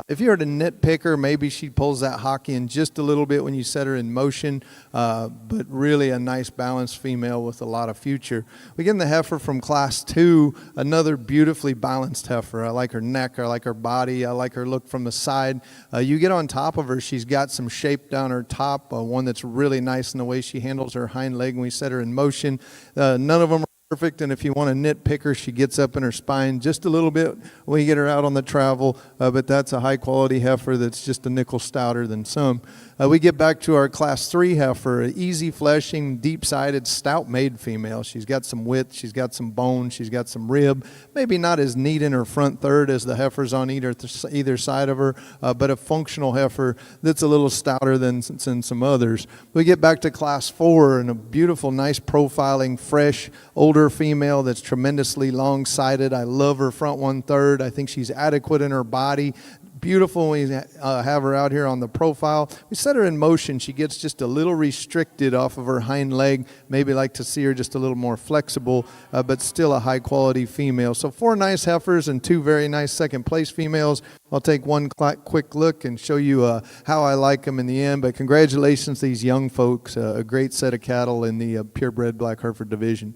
If you were to nitpick her, maybe she pulls that hockey in just a little bit when you set her in motion, but really a nice balanced female with a lot of future. We get in the heifer from class 2, another beautifully balanced heifer. I like her neck, I like her body, I like her look from the side. You get on top of her, she's got some shape down her top, one that's really nice in the way she handles her hind leg when we set her in motion. None of them are perfect, and if you want to nitpick her, she gets up in her spine just a little bit when you get her out on the travel, but that's a high-quality heifer that's just a nickel stouter than some. We get back to our Class 3 heifer, an easy fleshing, deep-sided, stout-made female. She's got some width, she's got some bone, she's got some rib, maybe not as neat in her front third as the heifers on either side of her, but a functional heifer that's a little stouter than some others. We get back to Class 4 and a beautiful, nice profiling, fresh, older female that's tremendously long-sided. I love her front 1/3. I think she's adequate in her body. Beautiful when we have her out here on the profile. We set her in motion. She gets just a little restricted off of her hind leg. Maybe like to see her just a little more flexible, but still a high-quality female. So 4 nice heifers and 2 very nice second-place females. I'll take one quick look and show you how I like them in the end. But congratulations to these young folks. A great set of cattle in the purebred Black Hereford division.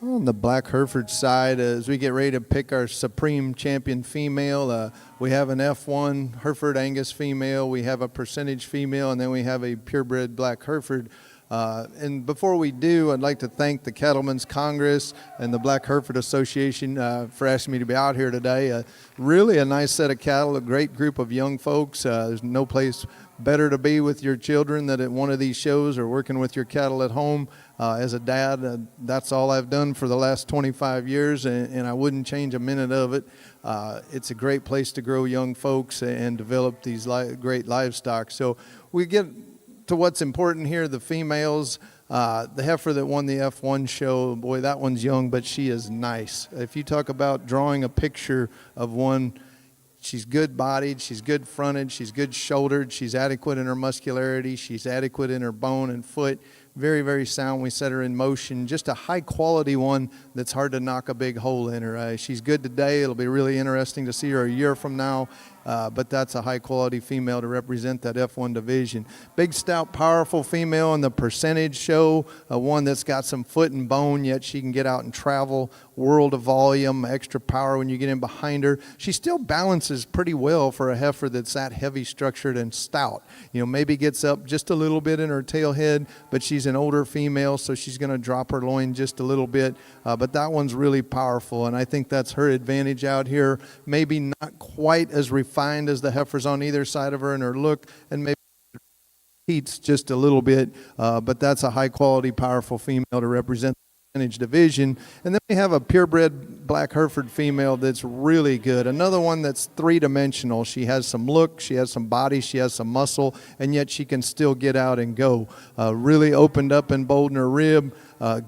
On the Black Hereford side, as we get ready to pick our Supreme Champion female, we have an F1 Hereford Angus female, we have a percentage female, and then we have a purebred Black Hereford. And before we do, I'd like to thank the Cattlemen's Congress and the Black Hereford Association for asking me to be out here today. Really a nice set of cattle, a great group of young folks. There's no place better to be with your children than at one of these shows or working with your cattle at home. As a dad, that's all I've done for the last 25 years, and I wouldn't change a minute of it. It's a great place to grow young folks and develop these great livestock. So we get to what's important here, the females. The heifer that won the F1 show, boy, that one's young, but she is nice. If you talk about drawing a picture of one, she's good bodied, she's good fronted, she's good shouldered, she's adequate in her muscularity, she's adequate in her bone and foot. Very, very sound. We set her in motion. Just a high quality one that's hard to knock a big hole in her. She's good today. It'll be really interesting to see her a year from now. But that's a high quality female to represent that F1 division. Big, stout, powerful female in the percentage show. One that's got some foot and bone, yet she can get out and travel. World of volume, extra power when you get in behind her. She still balances pretty well for a heifer that's that heavy structured and stout. You know, maybe gets up just a little bit in her tail head, but she's an older female, so she's going to drop her loin just a little bit. But that one's really powerful, and I think that's her advantage out here. Maybe not quite as refined as the heifers on either side of her in her look, and maybe heats just a little bit, but that's a high quality, powerful female to represent the percentage division. And then we have a purebred Black Hereford female that's really good. Another one that's three-dimensional. She has some look, she has some body, she has some muscle, and yet she can still get out and go. Really opened up and bold in her rib,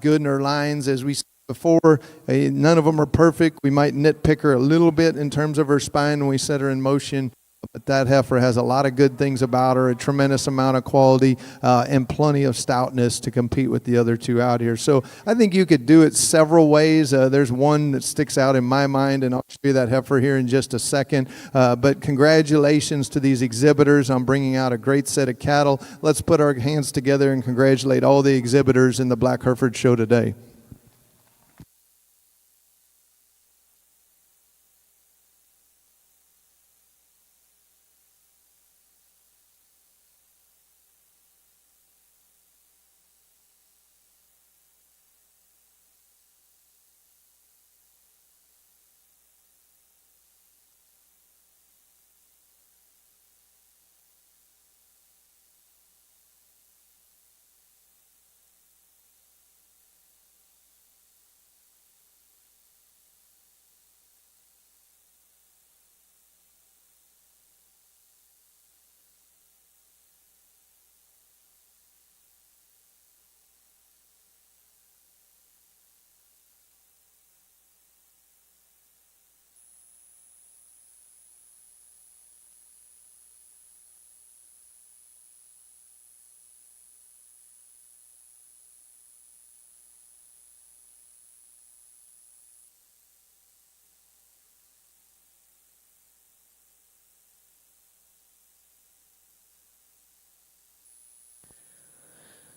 good in her lines. As we said before, none of them are perfect. We might nitpick her a little bit in terms of her spine when we set her in motion. But that heifer has a lot of good things about her, a tremendous amount of quality, and plenty of stoutness to compete with the other two out here. So I think you could do it several ways. There's one that sticks out in my mind, and I'll show you that heifer here in just a second. But congratulations to these exhibitors on bringing out a great set of cattle. Let's put our hands together and congratulate all the exhibitors in the Black Hereford show today.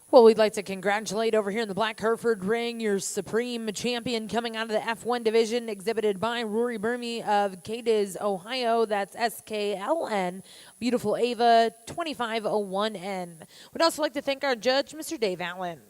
Well, we'd like to congratulate over here in the Black Hereford ring your Supreme Champion coming out of the F1 division, exhibited by Rory Burmey of Cadiz, Ohio. That's SKLN. Beautiful Ava, 2501N. We'd also like to thank our judge, Mr. Dave Allen.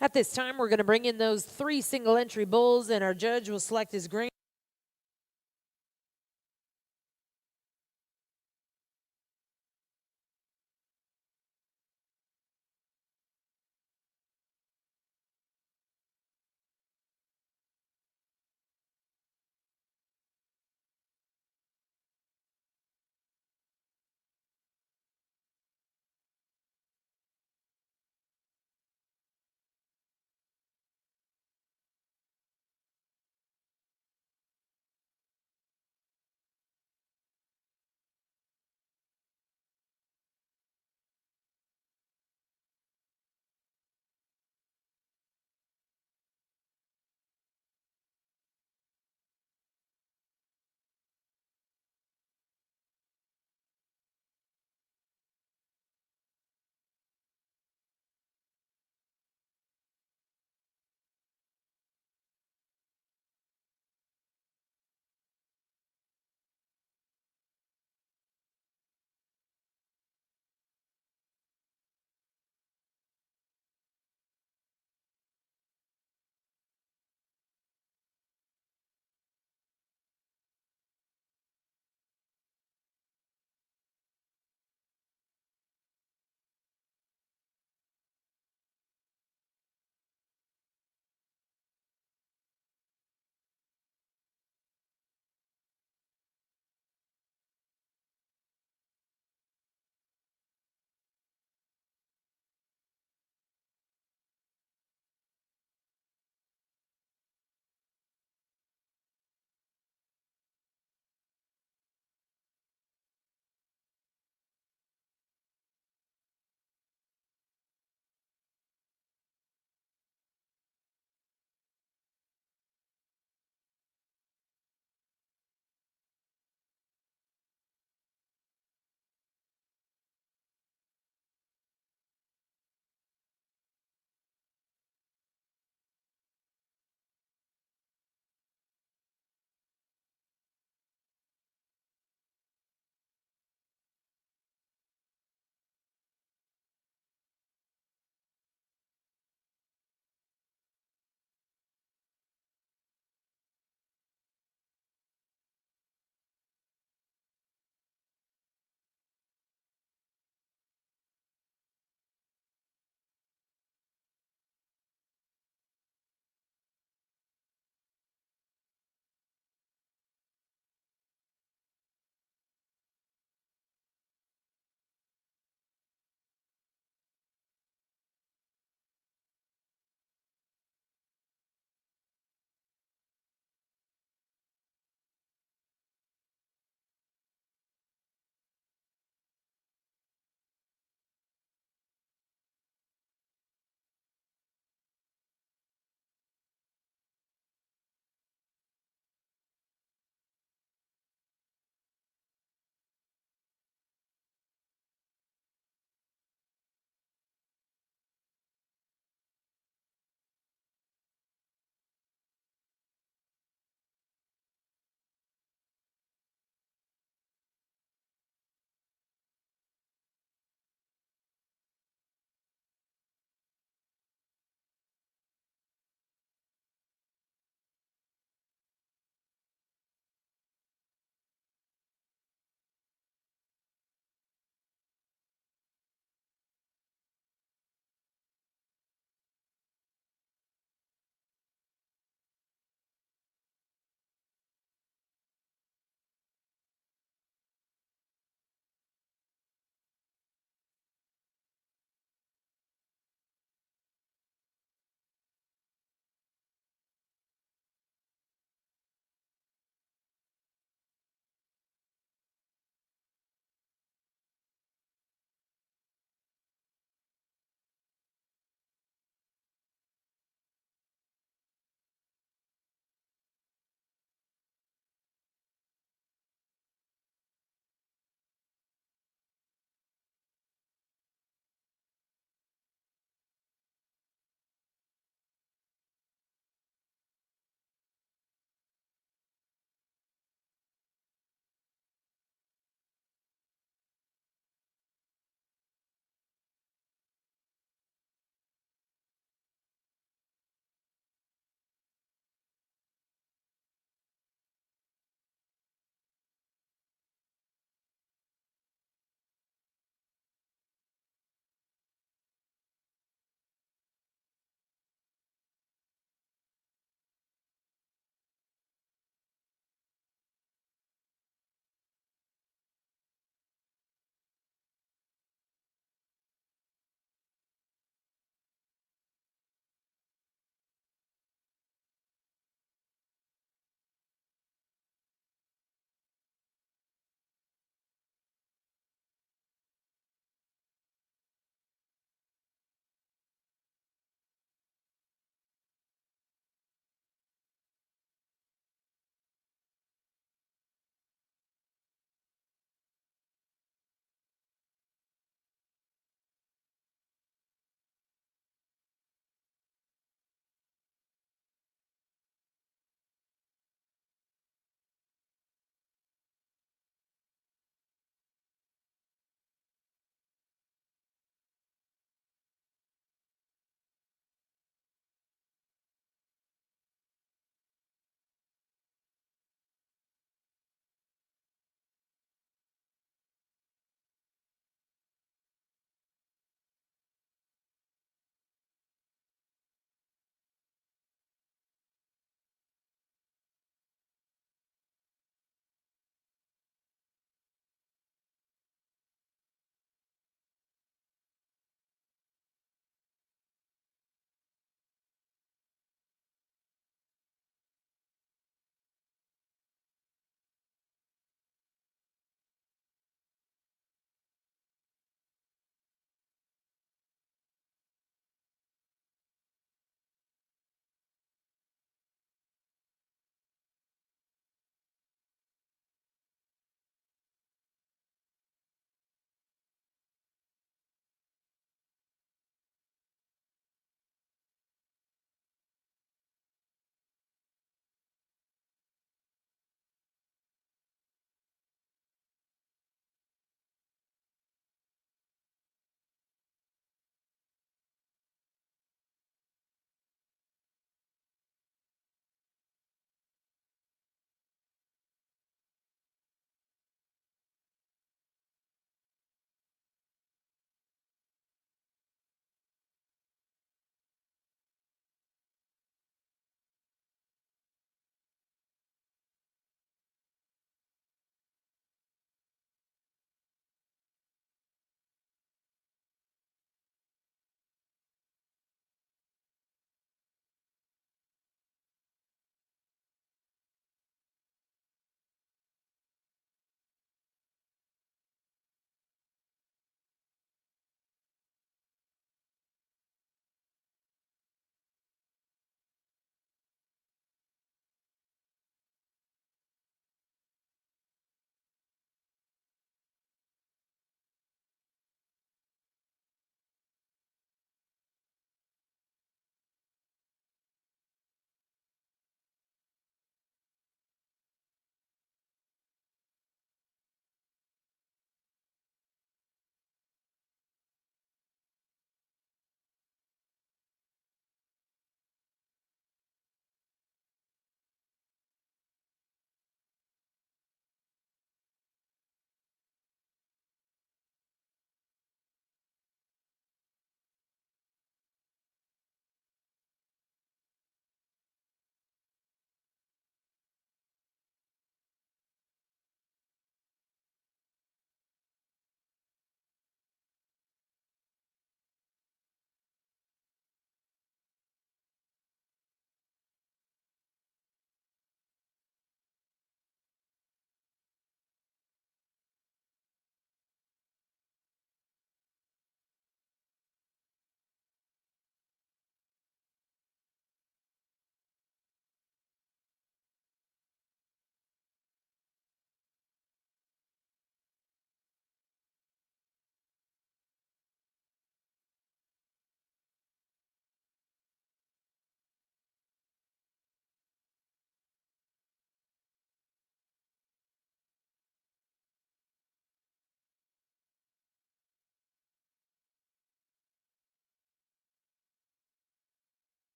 At this time, we're going to bring in those 3 single entry bulls, and our judge will select his green.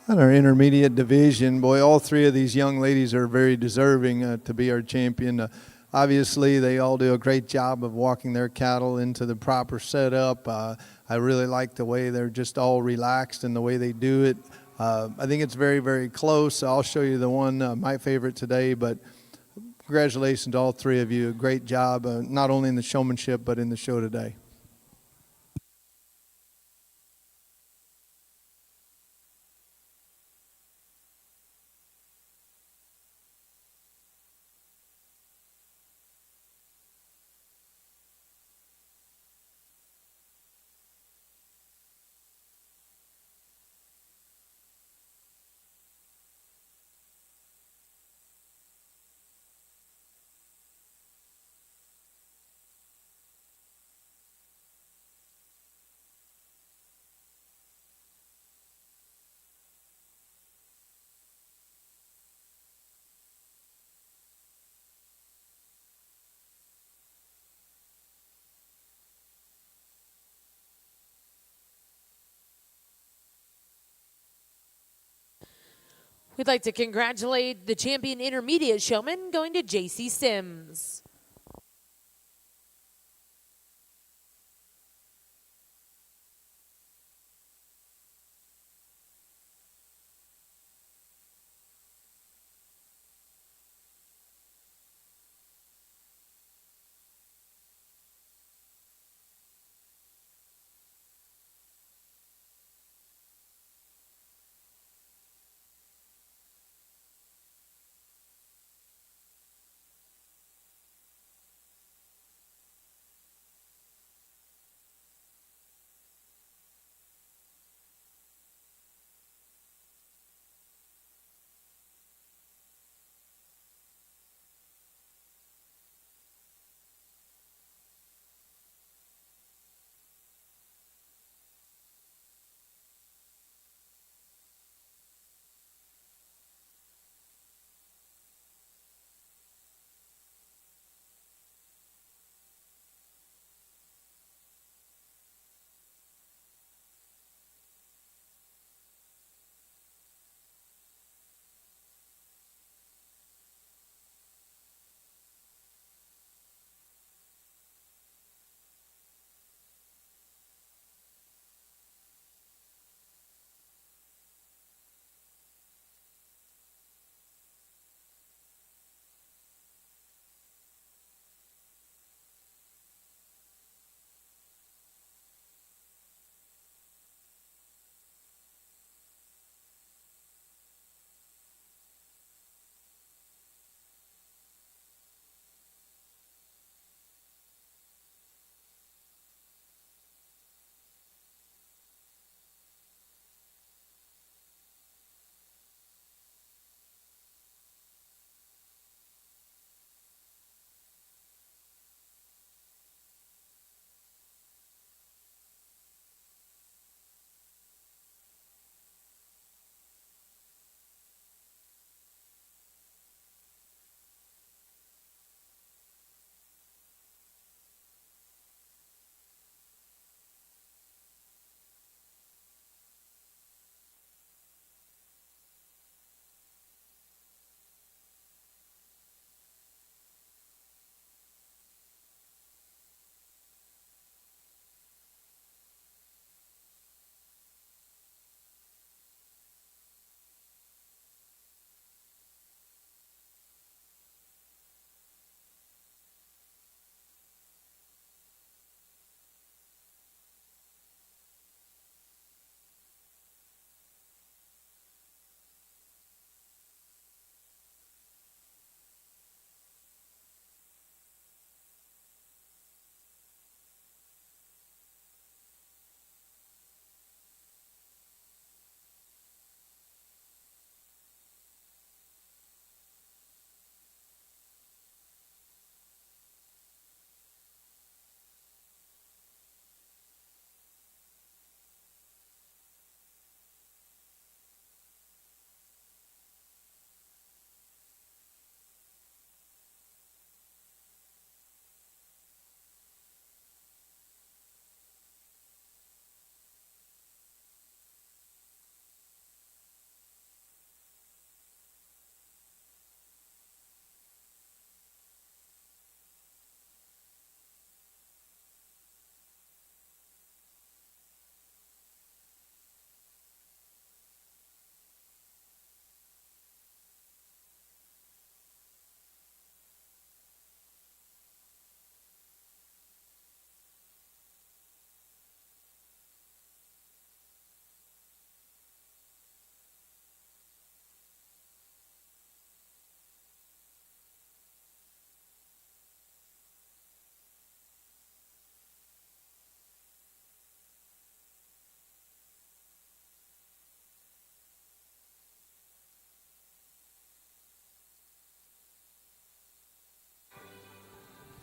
In our intermediate division, boy, all three of these young ladies are very deserving to be our champion. Obviously, they all do a great job of walking their cattle into the proper setup. I really like the way they're just all relaxed and the way they do it. I think it's very, very close. I'll show you the one, my favorite today, but congratulations to all three of you. Great job, not only in the showmanship, but in the show today. We'd like to congratulate the champion intermediate showman going to J.C. Sims.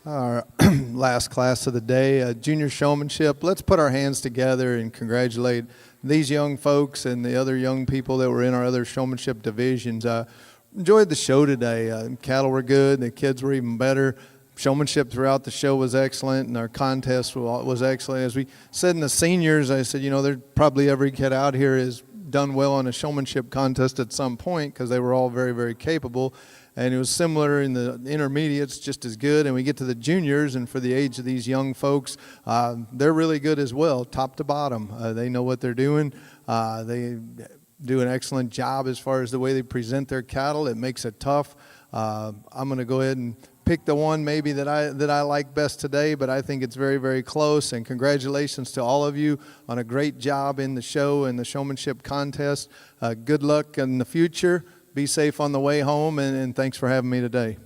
Our last class of the day, junior showmanship. Let's put our hands together and congratulate these young folks and the other young people that were in our other showmanship divisions. Enjoyed the show today. Cattle were good. The kids were even better. Showmanship throughout the show was excellent, and our contest was excellent. As we said in the seniors, I said, there's probably every kid out here has done well in a showmanship contest at some point because they were all very, very capable. And it was similar in the intermediates, just as good. And we get to the juniors, and for the age of these young folks, they're really good as well, top to bottom. They know what they're doing. They do an excellent job as far as the way they present their cattle. It makes it tough. I'm going to go ahead and pick the one maybe that I like best today, but I think it's very, very close. And congratulations to all of you on a great job in the show and the showmanship contest. Good luck in the future. Be safe on the way home, and thanks for having me today.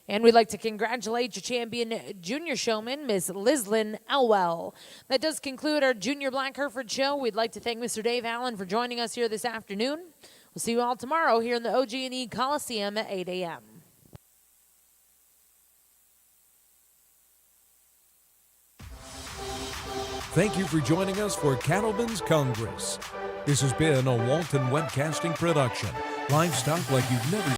And we'd like to congratulate your champion junior showman, Miss Lislyn Elwell. That does conclude our Junior Black Hereford show. We'd like to thank Mr. Dave Allen for joining us here this afternoon. We'll see you all tomorrow here in the OG&E Coliseum at 8 a.m. Thank you for joining us for Cattleman's Congress. This has been a Walton Webcasting production. Livestock like you've never